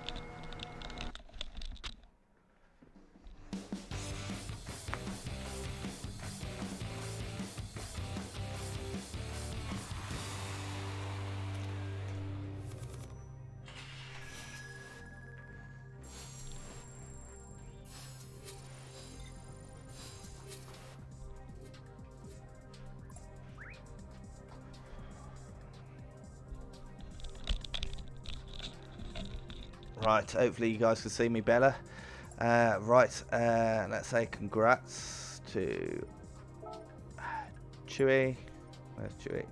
Right, hopefully you guys can see me better. Right, let's say congrats to Chewy. Where's Chewy?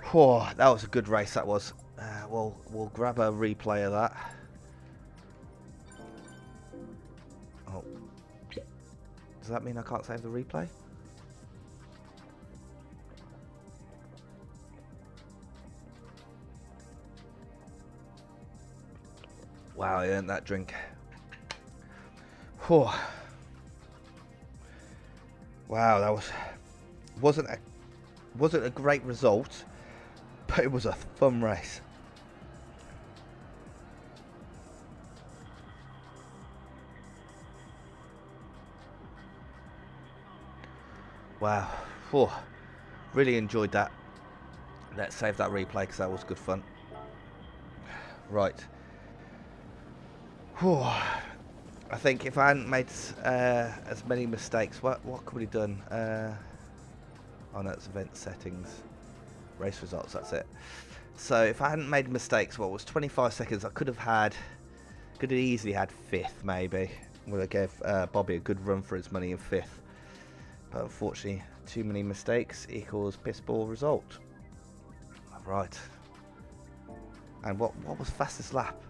Whoa, that was a good race, that was. We'll grab a replay of that. Oh. Does that mean I can't save the replay? Wow, I earned that drink. Whew. Wow, that wasn't a great result, but it was a fun race. Wow, whew. Really enjoyed that. Let's save that replay because that was good fun. Right. Whew. I think if I hadn't made as many mistakes, what could we have done? Oh no, it's event settings, race results, that's it. So if I hadn't made mistakes, what was 25 seconds, I could have easily had 5th maybe. Would have gave Bobby a good run for his money in 5th. But unfortunately, too many mistakes equals piss ball result. Right. And what was fastest lap?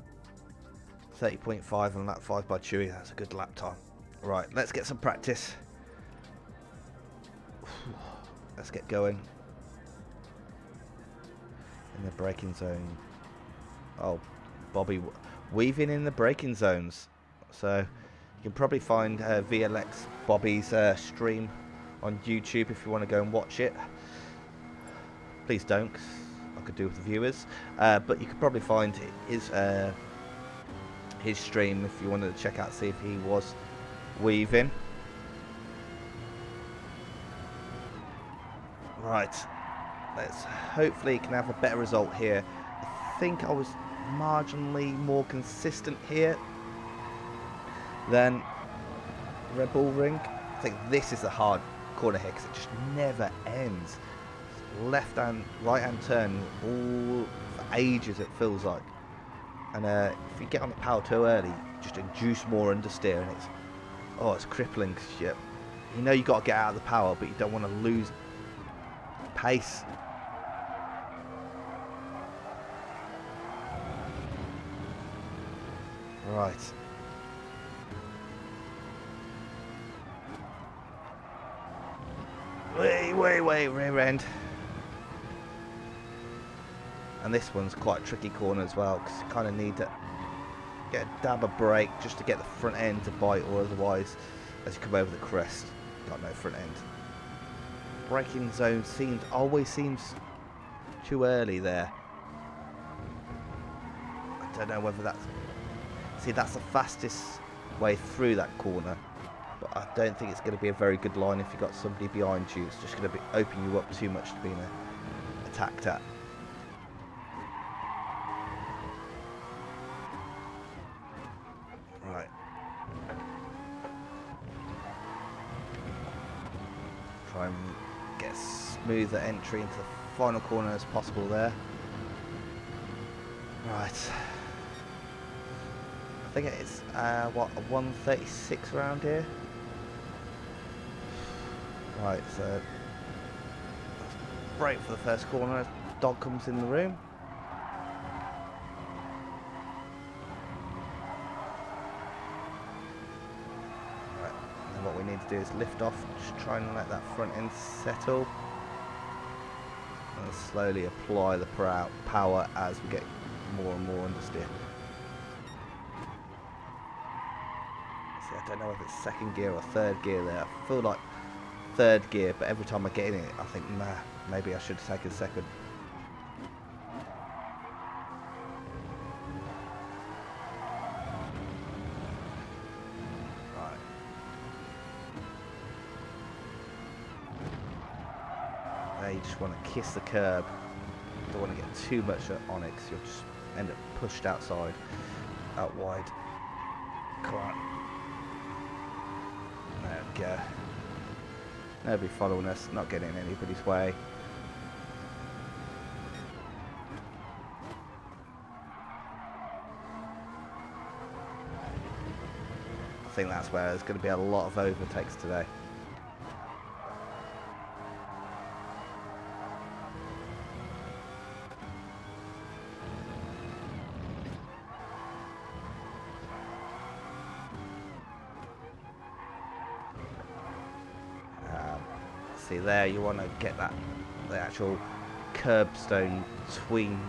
30.5 on lap 5 by Chewy. That's a good lap time. Right, let's get some practice. Let's get going. In the braking zone. Oh, Bobby weaving in the braking zones. So you can probably find VLX Bobby's stream on YouTube if you want to go and watch it. Please don't, 'cause I could do with the viewers. But you could probably find his stream if you wanted to check out, see if he was weaving. Right, let's hopefully can have a better result here. I think I was marginally more consistent here than RedBull Ring. I think this is a hard corner here because it just never ends. Left hand, right hand turn all for ages it feels like. And if you get on the power too early, just induce more understeer, and it's crippling. Cause you know you got to get out of the power, but you don't want to lose pace. Right. Wait, rear end. And this one's quite a tricky corner as well, because you kind of need to get a dab of brake just to get the front end to bite, or otherwise, as you come over the crest, got no front end. Braking zone always seems too early there. I don't know whether that's the fastest way through that corner, but I don't think it's going to be a very good line if you've got somebody behind you. It's just going to open you up too much to being attacked at. Try and get a smoother entry into the final corner as possible there. Right. I think it's, what, a 136 around here? Right, so brake for the first corner as dog comes in the room. Right, and what we need to do is lift off, just try and let that front end settle. And slowly apply the power as we get more and more understeer. See, I don't know if it's second gear or third gear there. I feel like third gear, but every time I get in it, I think, nah, maybe I should have taken second. Right. There, you just want to kiss the curb. Don't want to get too much on it, because you'll just end up pushed outside, out wide. Come on. There we go. Nobody following us, not getting in anybody's way. I think that's where there's going to be a lot of overtakes today. See there, you want to get the actual curbstone between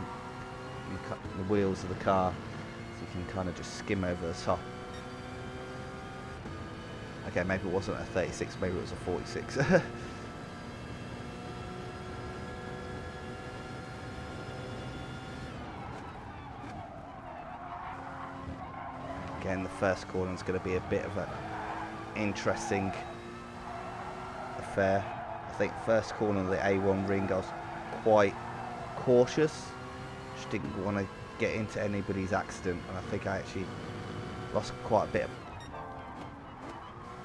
the wheels of the car, so you can kind of just skim over the top. Okay, maybe it wasn't a 36, maybe it was a 46. Again, the first corner is going to be a bit of an interesting affair. I think first corner of the A1 ring I was quite cautious, just didn't want to get into anybody's accident, and I think I actually lost quite a bit of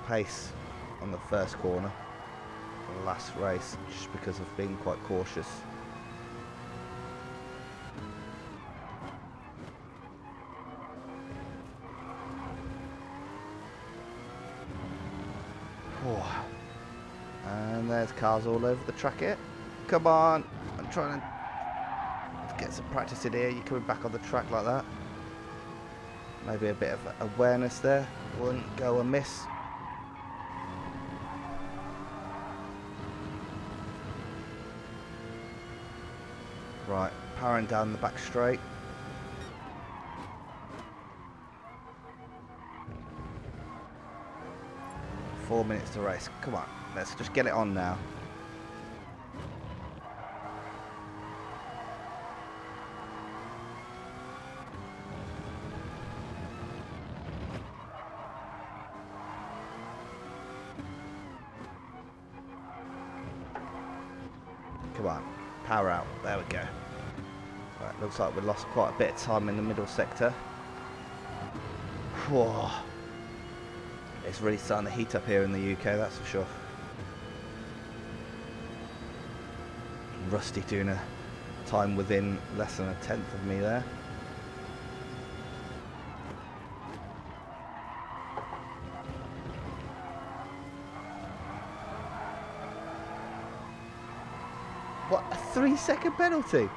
pace on the first corner for the last race, just because of being quite cautious. Oh. And there's cars all over the track here. Come on, I'm trying to get some practice in here. You're coming back on the track like that. Maybe a bit of awareness there wouldn't go amiss. Right, powering down the back straight. Four minutes to race. Come on, let's just get it on now. Come on, power out. There we go. Right, looks like we lost quite a bit of time in the middle sector. Whoa. It's really starting to heat up here in the UK, that's for sure. Rusty doing a time within less than a tenth of me there. What, a 3-second penalty?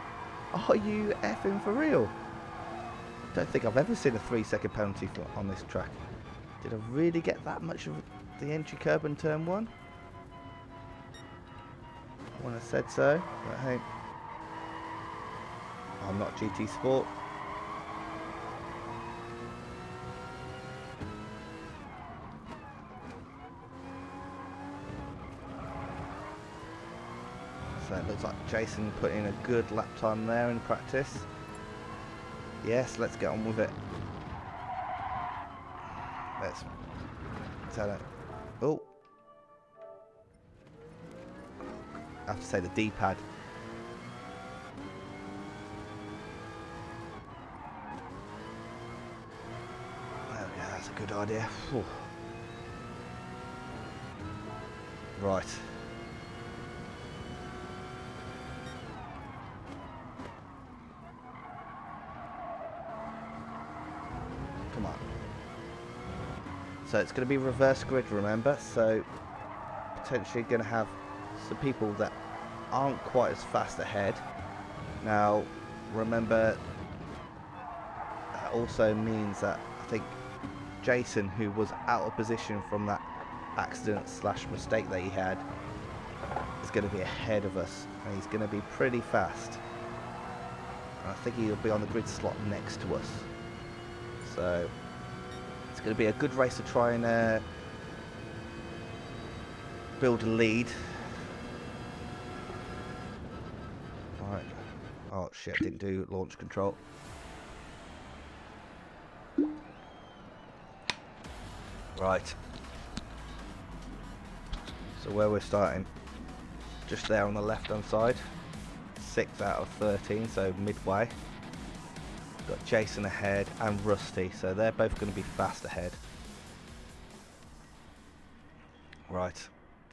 Are you effing for real? I don't think I've ever seen a 3-second penalty on this track. Did I really get that much of the entry curb in turn one? I wouldn't have said so, but hey, I'm not GT Sport. So it looks like Jason put in a good lap time there in practice. Yes, let's get on with it. Let's tell it. Oh, I have to say the D-pad. There we go, that's a good idea. Whew. Right. Come on. So it's going to be reverse grid, remember? So potentially going to have some people that aren't quite as fast ahead. Now, remember, that also means that I think Jason, who was out of position from that accident / mistake that he had, is going to be ahead of us, and he's going to be pretty fast. And I think he'll be on the grid slot next to us. So it's going to be a good race to try and build a lead. Right. Oh shit, didn't do launch control. Right. So where we're starting, just there on the left hand side, 6 out of 13, so midway. Got Jason ahead and Rusty, so they're both going to be fast ahead. Right.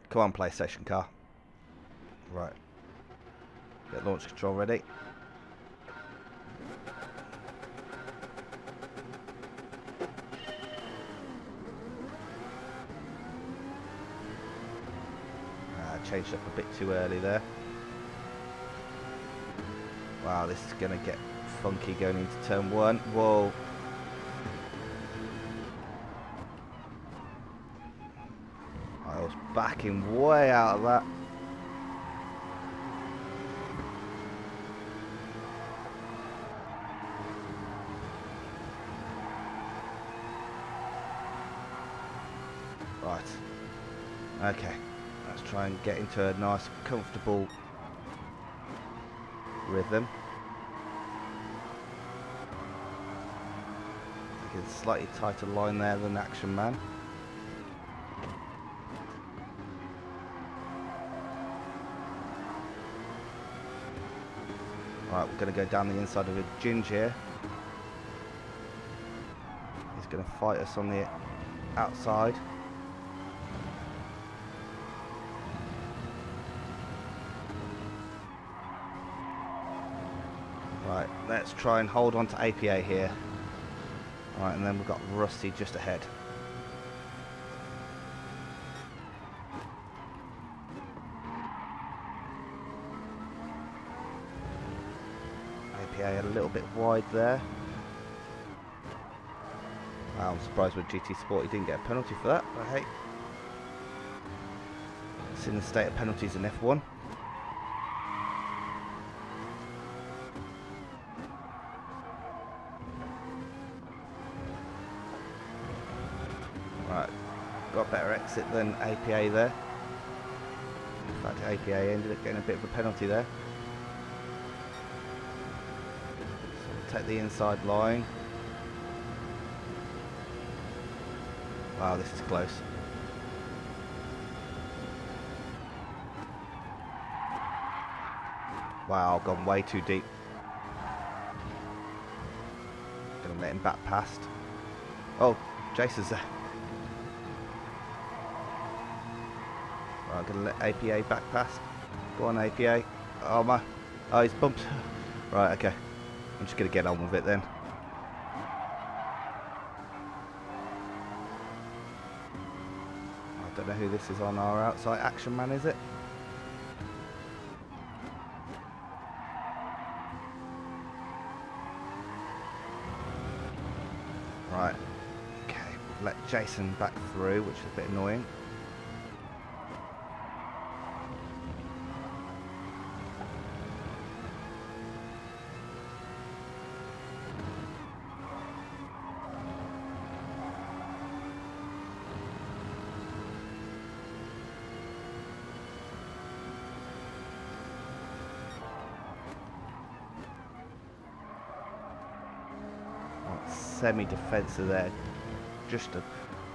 Come on, PlayStation car. Right. Get launch control ready. Changed up a bit too early there. Wow, this is going to get funky going into turn 1. Whoa. I was backing way out of that. Right. Okay. Let's try and get into a nice, comfortable rhythm. Taking a slightly tighter line there than Action Man. Right, we're going to go down the inside of a Ginge here. He's going to fight us on the outside. Right, let's try and hold on to APA here. Right, and then we've got Rusty just ahead. APA a little bit wide there. Wow, I'm surprised with GT Sport he didn't get a penalty for that, but hey. It's in the state of penalties in F1. Right, got a better exit than APA there. In fact, APA ended up getting a bit of a penalty there. So we'll take the inside line. Wow, this is close. Wow, gone way too deep. Gonna let him back past. Oh, Jason's there. Right, I'm gonna let APA back past. Go on, APA. Oh my. Oh, he's bumped. Right, okay. I'm just gonna get on with it then. I don't know who this is on our outside. Action Man, is it? Right. Okay. Let Jason back through, which is a bit annoying. Semi-defensive there, just to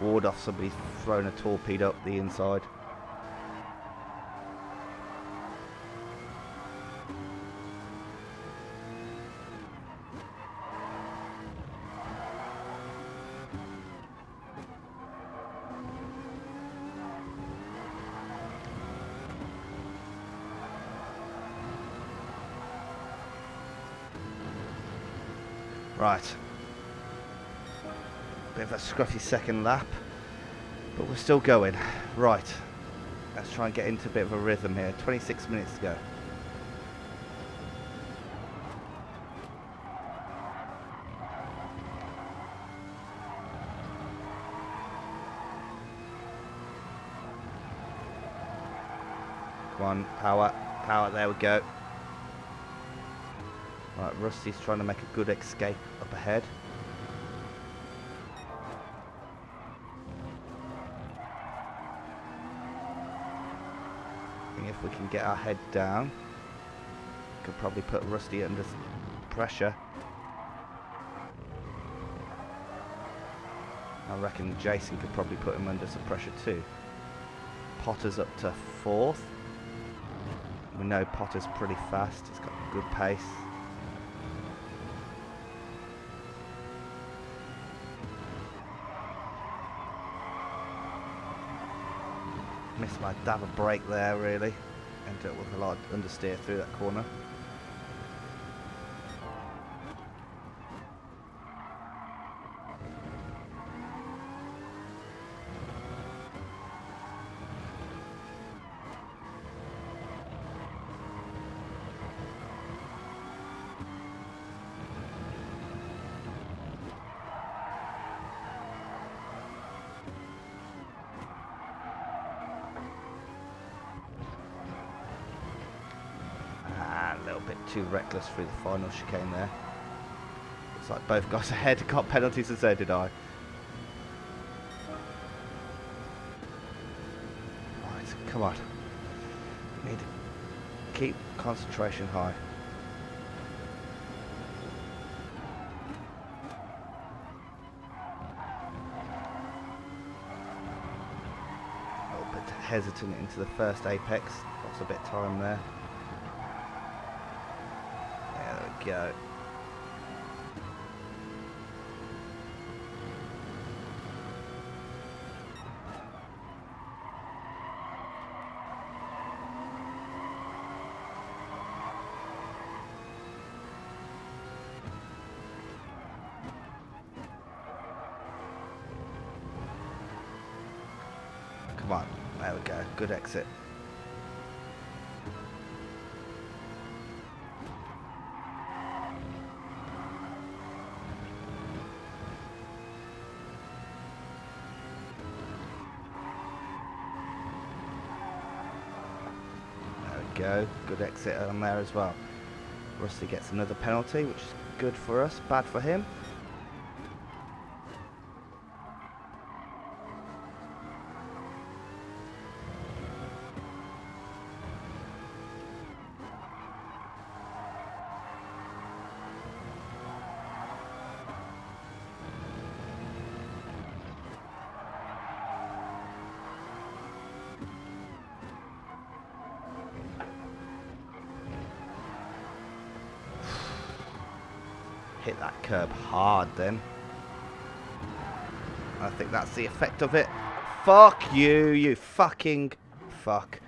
ward off somebody throwing a torpedo up the inside. Right. Bit of a scruffy second lap, but we're still going. Right. Let's try and get into a bit of a rhythm here. 26 minutes to go. Come on, power, power, there we go. Right, Rusty's trying to make a good escape up ahead. I think if we can get our head down, we could probably put Rusty under pressure. I reckon Jason could probably put him under some pressure too. Potter's up to 4th. We know Potter's pretty fast, he's got good pace. Missed my dab of brake there really. Ended up with a lot of understeer through that corner. Too reckless through the final chicane there. Looks like both guys ahead got penalties, and so did I. Right, come on. We need to keep concentration high. A little bit hesitant into the first apex. Lost a bit of time there. Go. Come on, there we go, good exit. Go. Good exit on there as well. Rusty gets another penalty, which is good for us, bad for him. Hit that curb hard then. I think that's the effect of it. Fuck you, you fucking fuck.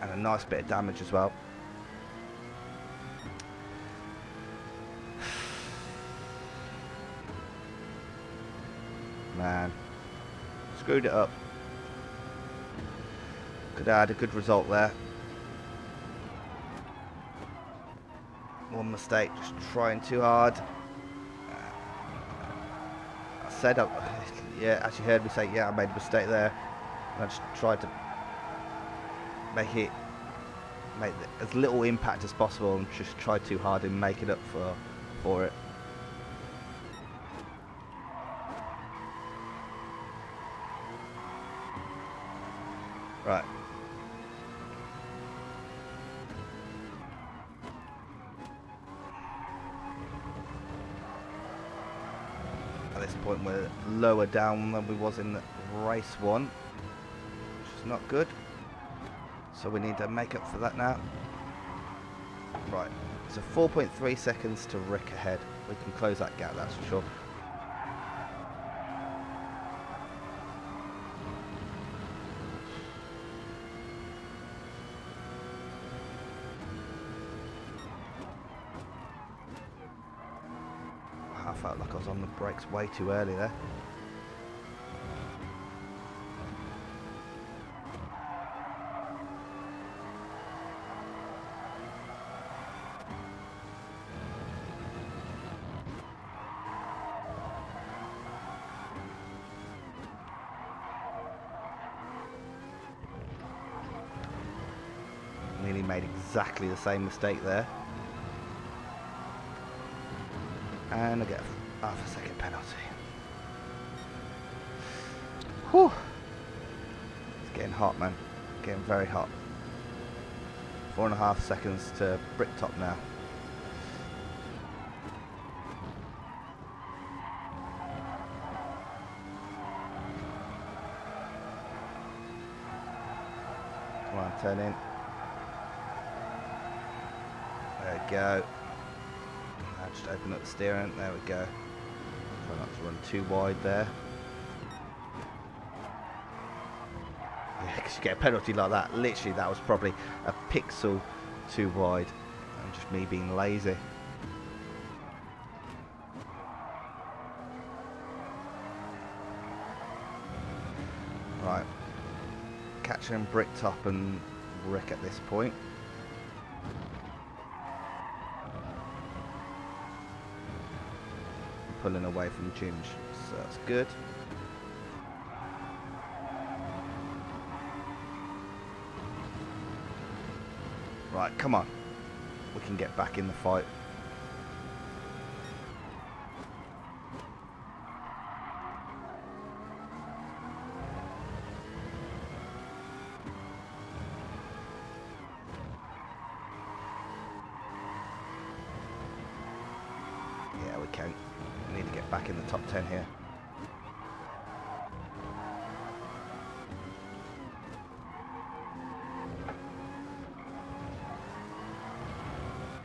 And a nice bit of damage as well. Man, screwed it up. Could have had a good result there. One mistake, just trying too hard. I said, yeah, as you heard me say, yeah, I made a mistake there. And I just tried to make as little impact as possible and just try too hard and make it up for it. Right. At this point we're lower down than we was in race 1, which is not good. So we need to make up for that now. Right, so 4.3 seconds to Rick ahead. We can close that gap, that's for sure. felt like I was on the brakes way too early there. Nearly made exactly the same mistake there. And I get a half a second penalty. Whew. It's getting hot, man. Getting very hot. 4.5 seconds to bricktop now. Come on, turn in. There we go. Now just open up the steering. There we go. Try not to run too wide there. Yeah, because you get a penalty like that. Literally, that was probably a pixel too wide. And just me being lazy. Right. Catching bricktop and Rick at this point. Pulling away from Ginge, so that's good. Right, come on. We can get back in the fight. Yeah, we can. We need to get back in the top 10 here.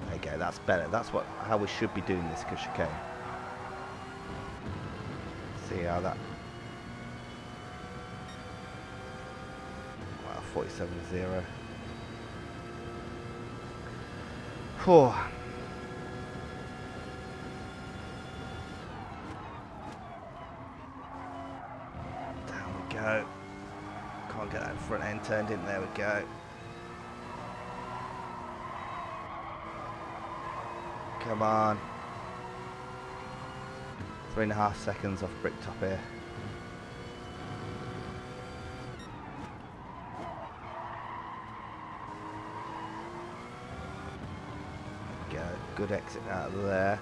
There you go, that's better. That's how we should be doing this chicane. See how that... Wow, 47.0. Whew. Go. Can't get that front end turned in. There we go. Come on. 3.5 seconds off bricktop here. Go. Good exit out of there.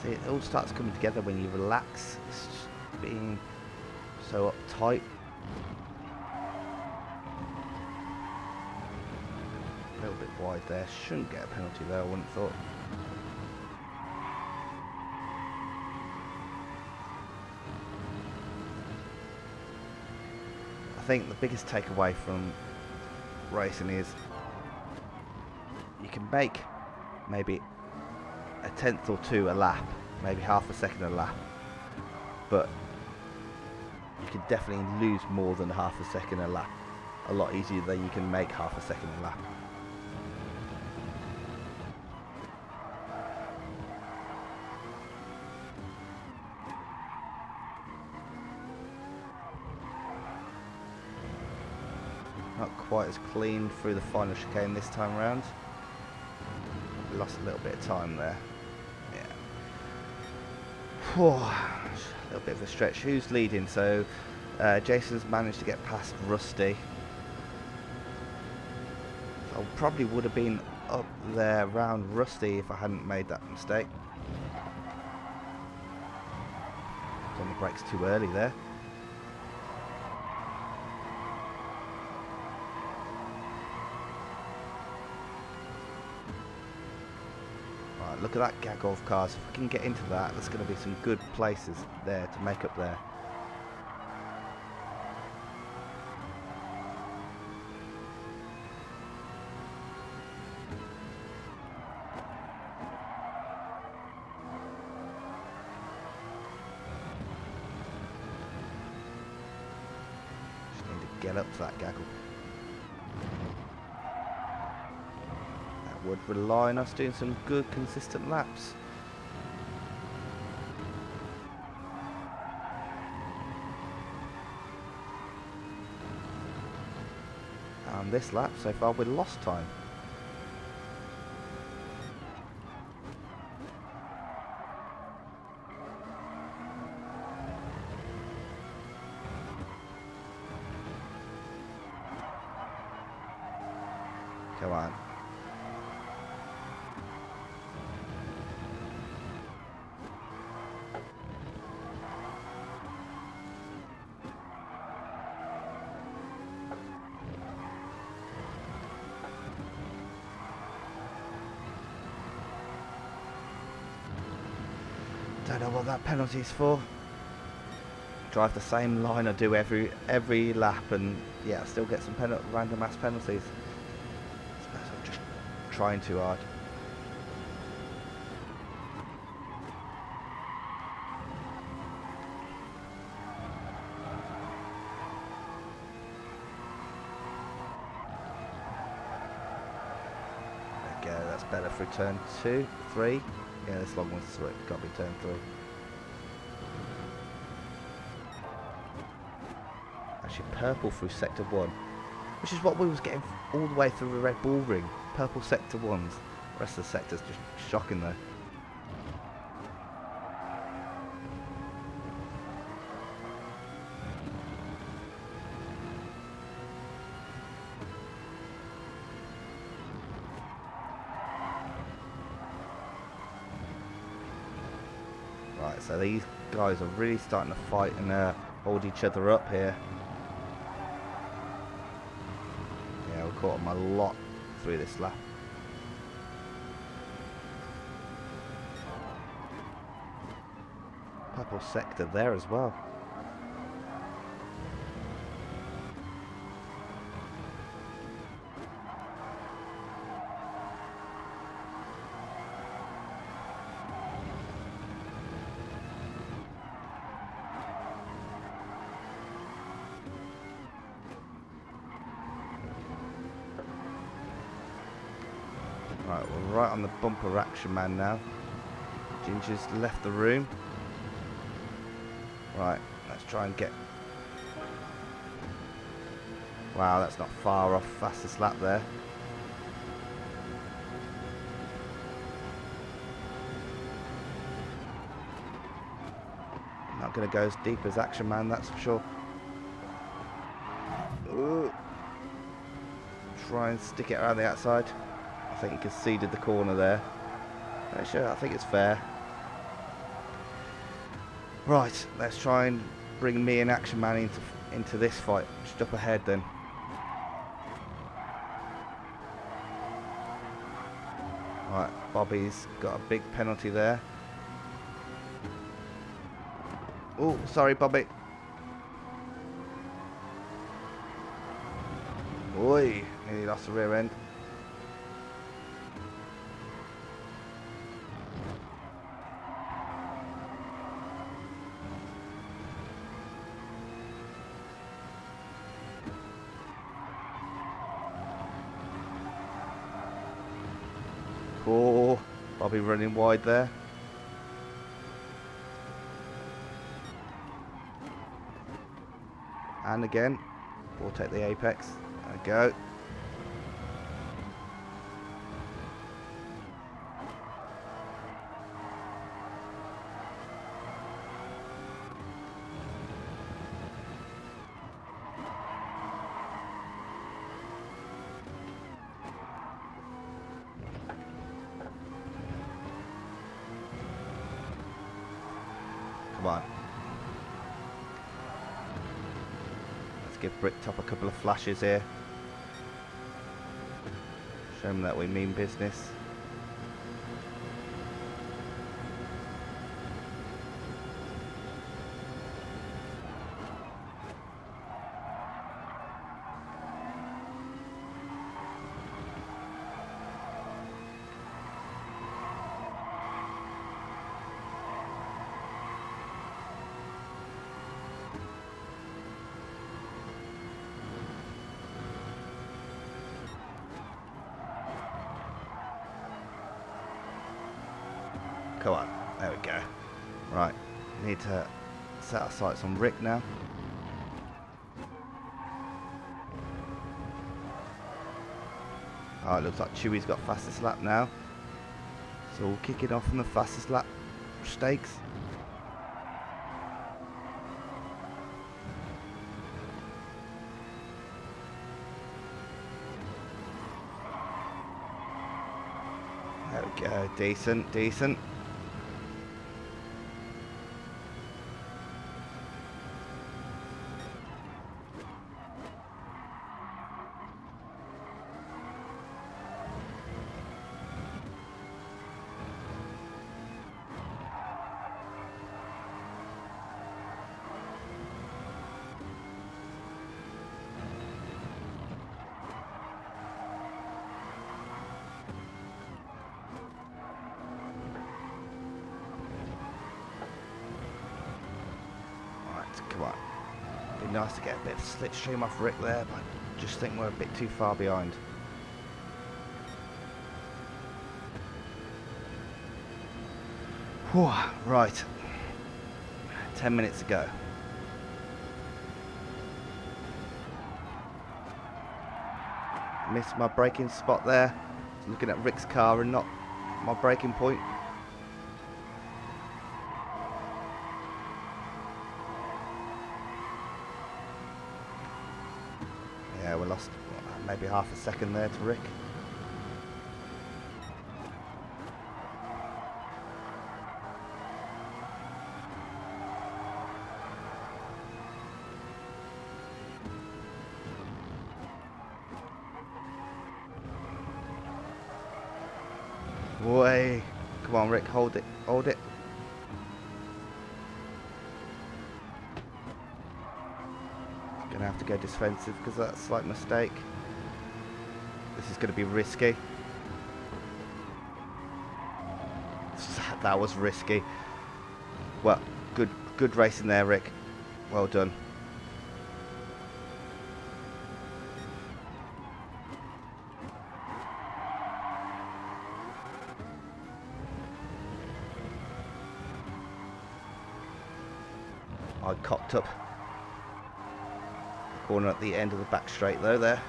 See, it all starts coming together when you relax. It's just being so uptight. A little bit wide there. Shouldn't get a penalty there, I wouldn't have thought. I think the biggest takeaway from racing is you can make maybe a tenth or two a lap, maybe half a second a lap, but you can definitely lose more than half a second a lap a lot easier than you can make half a second a lap. Not quite as clean through the final chicane this time around. We lost a little bit of time there. Yeah. A little bit of a stretch. Who's leading? So Jason's managed to get past Rusty. I probably would have been up there around Rusty if I hadn't made that mistake. I was on the brakes too early there. Look at that gaggle of cars. If we can get into that, there's going to be some good places there to make up there. Just need to get up to that gaggle. would rely on us doing some good consistent laps. And this lap so far we lost time. Come on. Don't know what that penalty's for. Drive the same line I do every lap, and yeah, still get some random ass penalties. I'm just trying too hard. There we go, that's better for turn 2, 3. Yeah, this long one's 3. Got to be turn 3. Actually, purple through sector 1, which is what we was getting all the way through the RedBull Ring. Purple sector 1s. The rest of the sector's just shocking though. Right, so these guys are really starting to fight and hold each other up here. Yeah, we caught them a lot through this lap. Purple sector there as well. Right, we're right on the bumper action man now. Ginger's left the room. Right, let's try and get... Wow, that's not far off fastest lap there. Not going to go as deep as Action Man, that's for sure. Ooh. Try and stick it around the outside. I think he conceded the corner there. Sure, I think it's fair. Right, let's try and bring me and Action Man into this fight. Just up ahead then. Right, Bobby's got a big penalty there. Oh, sorry, Bobby. Oi, nearly lost the rear end. Oh, Bobby running wide there. And again, we'll take the apex. There we go. Come on. Let's give Bricktop a couple of flashes here. Show them that we mean business. Come on. There we go. Right. Need to set our sights on Rick now. Oh, it looks like Chewy's got fastest lap now. So we'll kick it off on the fastest lap stakes. There we go. Decent, decent. Come on. It'd be nice to get a bit of slipstream off Rick there, but I just think we're a bit too far behind. Whew, right. 10 minutes ago. Missed my braking spot there. Looking at Rick's car and not my braking point. Yeah, we lost maybe half a second there to Rick. Way. Come on, Rick, hold it, hold it. Gonna have to go defensive because of that slight mistake. This is gonna be risky. That was risky. Well, good racing there, Rick. Well done. I cocked up. Corner at the end of the back straight though there.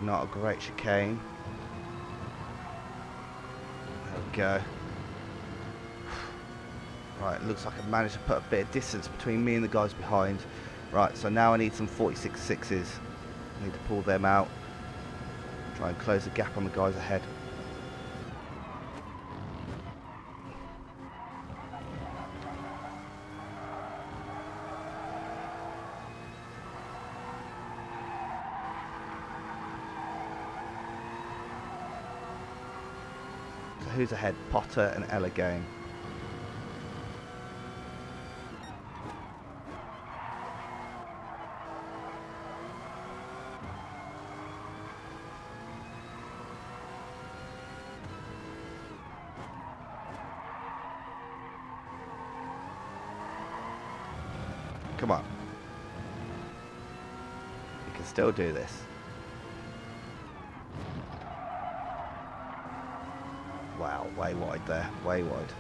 Not a great chicane. There we go. Right, looks like I've managed to put a bit of distance between me and the guys behind. Right, so now I need some 46.6s. I need to pull them out. Try and close the gap on the guys ahead. So who's ahead? Potter and Ella again. Come on. You can still do this. Wow, way wide there, way wide.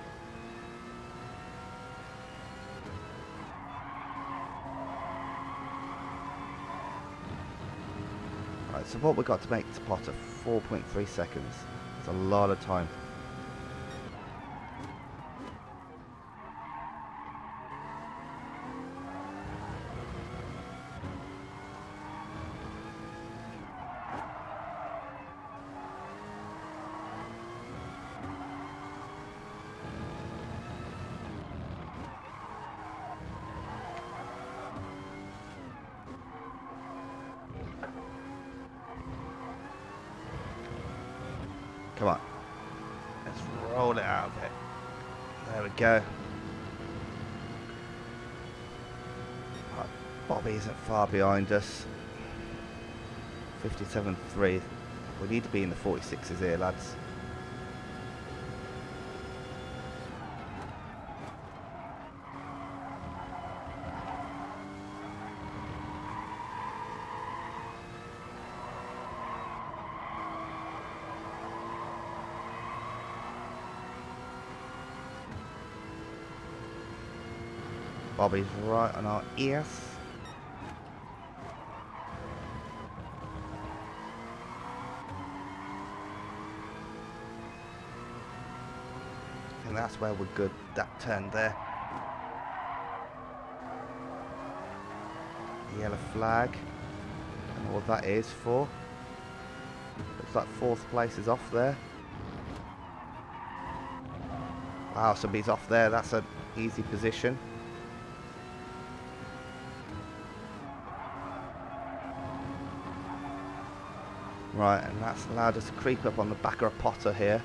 Right, so what we've got to make to Potter, 4.3 seconds. It's a lot of time. Come on. Let's roll it out of it. There we go. Right, Bobby isn't far behind us. 57.3. We need to be in the 46s here, lads. Bobby's right on our ears. And that's where we're good. That turn there. The yellow flag. I don't know what that is for. Looks like 4th place is off there. Wow, somebody's off there. That's an easy position. Right, and that's allowed us to creep up on the back of a Potter here.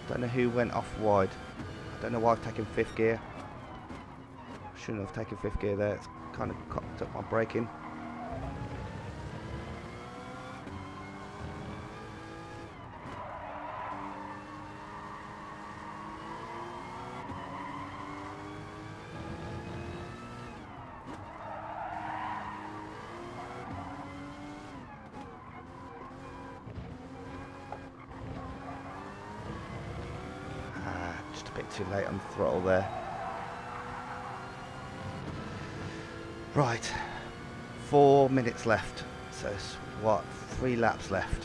Don't know who went off wide. I don't know why I've taken 5th gear. Shouldn't have taken 5th gear there. It's kind of cocked up my braking. Just a bit too late on the throttle there. Right, 4 minutes left. So it's what, 3 laps left.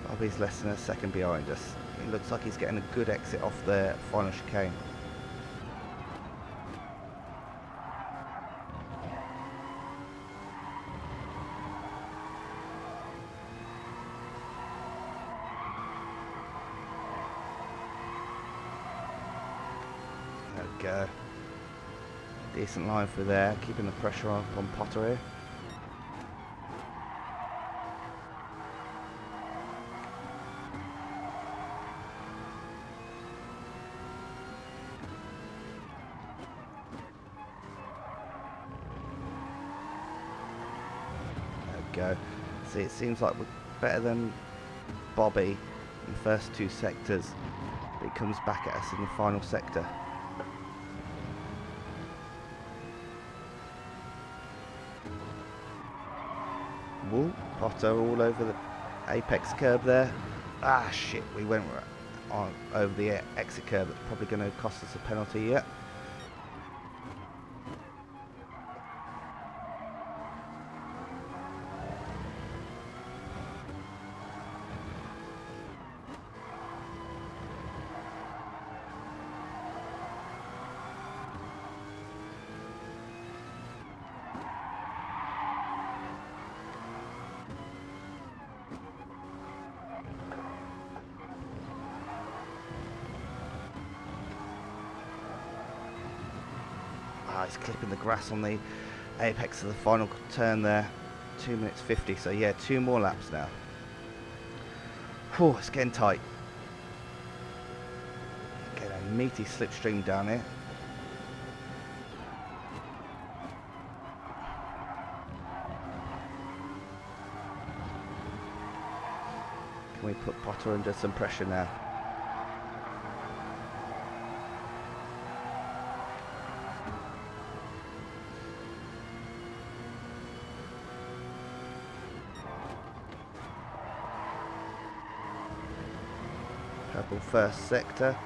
Bobby's less than a second behind us. It looks like he's getting a good exit off the final chicane. There we go. Decent line through there, keeping the pressure on Potter here. There we go. See, it seems like we're better than Bobby in the first 2 sectors, but he comes back at us in the final sector. Whoa, Potter all over the apex curb there. Ah shit, we went on over the exit curb. That's probably going to cost us a penalty yet. He's clipping the grass on the apex of the final turn there. 2 minutes 50, so yeah, 2 more laps now. Whew, it's getting tight. Getting a meaty slipstream down here. Can we put Potter under some pressure now? Purple first sector.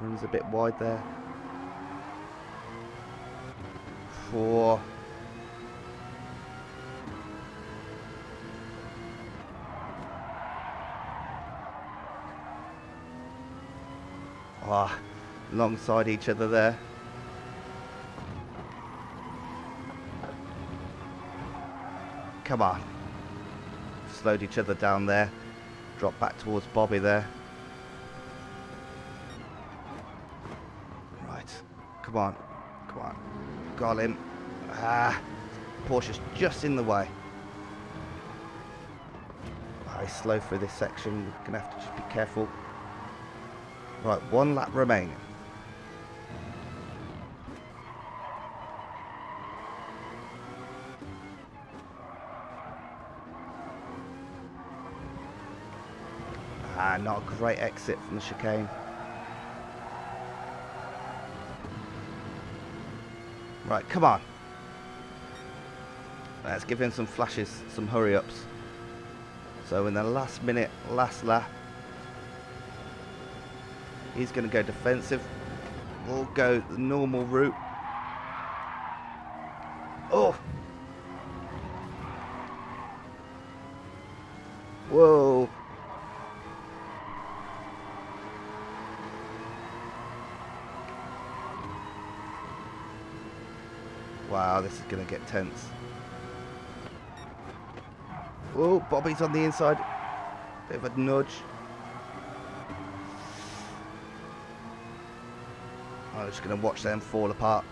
Runs a bit wide there. 4. Ah, alongside each other there. Come on. Slowed each other down there. Drop back towards Bobby there. Right. Come on. Come on. Got him. Ah. Porsche's just in the way. Very slow through this section. We're going to have to just be careful. Right. 1 lap remaining. Not a great exit from the chicane. Right, come on. Let's give him some flashes, some hurry-ups. So in the last minute, last lap, he's going to go defensive. We'll go the normal route. Oh! Whoa! Wow, this is going to get tense. Oh, Bobby's on the inside. Bit of a nudge. I'm just going to watch them fall apart.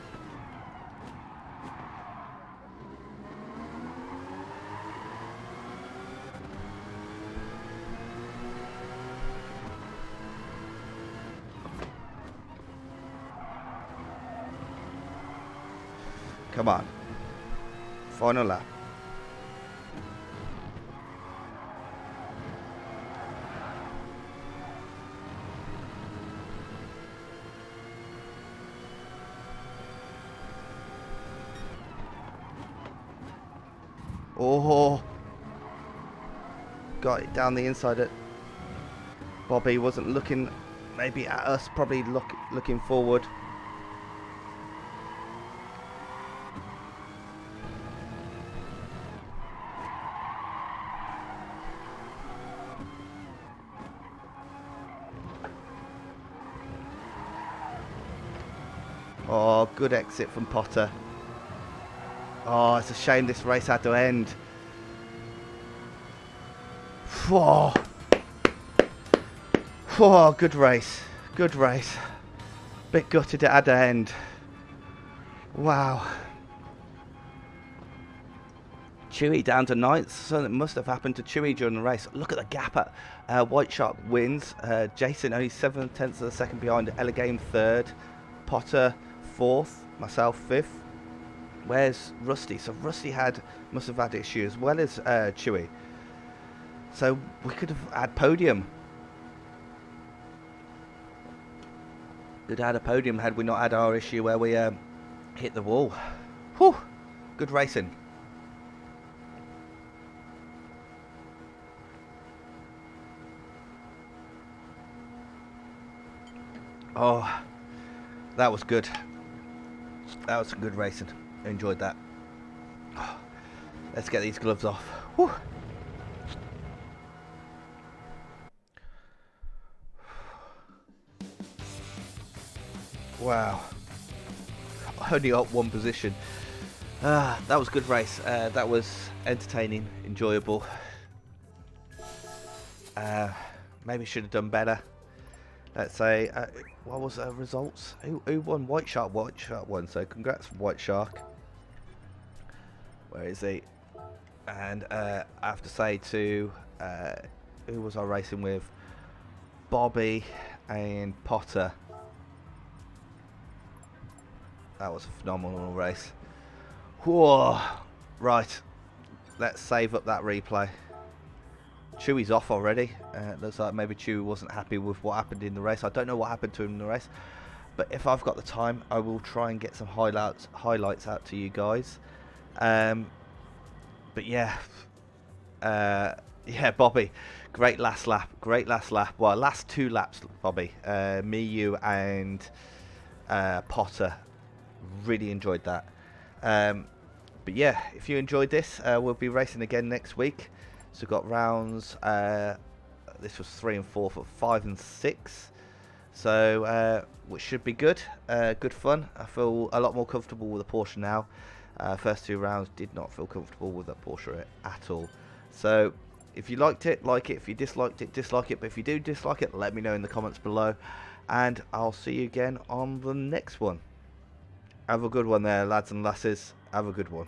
Come on. Final lap. Oh, got it down the inside. It. Bobby wasn't looking maybe at us, probably looking forward. Oh, good exit from Potter. Oh, it's a shame this race had to end. Whoa. Whoa, good race. Good race. Bit gutted it had to end. Wow. Chewy down to 9th. Something must have happened to Chewy during the race. Look at the gap at White Shark wins. Jason only 7/10 of a second behind. Elgato 3rd. Potter 4th. Myself 5th. Where's Rusty? So Rusty must have had issues as well as Chewy. So we could have had podium. Could have had a podium had we not had our issue where we hit the wall. Whew. Good racing. Oh, that was good. That was some good racing. I enjoyed that. Let's get these gloves off. Whew. Wow. Only up one position. That was a good race. That was entertaining, enjoyable. Maybe should have done better. Let's say, what was the results? Who won? White Shark. White Shark won. So congrats, White Shark. Where is he? And I have to say to who was I racing with? Bobby and Potter. That was a phenomenal race. Whoa! Right, let's save up that replay. Chewy's off already. Looks like maybe Chewy wasn't happy with what happened in the race. I don't know what happened to him in the race, but if I've got the time, I will try and get some highlights out to you guys. But yeah, yeah, Bobby, great last lap. Great last lap. Well, last 2 laps, Bobby. Me, you, and Potter. Really enjoyed that. But yeah, if you enjoyed this, we'll be racing again next week. So we've got rounds, this was 3 and 4 for 5 and 6. So, which should be good, good fun. I feel a lot more comfortable with the Porsche now. First 2 rounds did not feel comfortable with the Porsche at all. So, if you liked it, like it. If you disliked it, dislike it. But if you do dislike it, let me know in the comments below. And I'll see you again on the next one. Have a good one there, lads and lasses. Have a good one.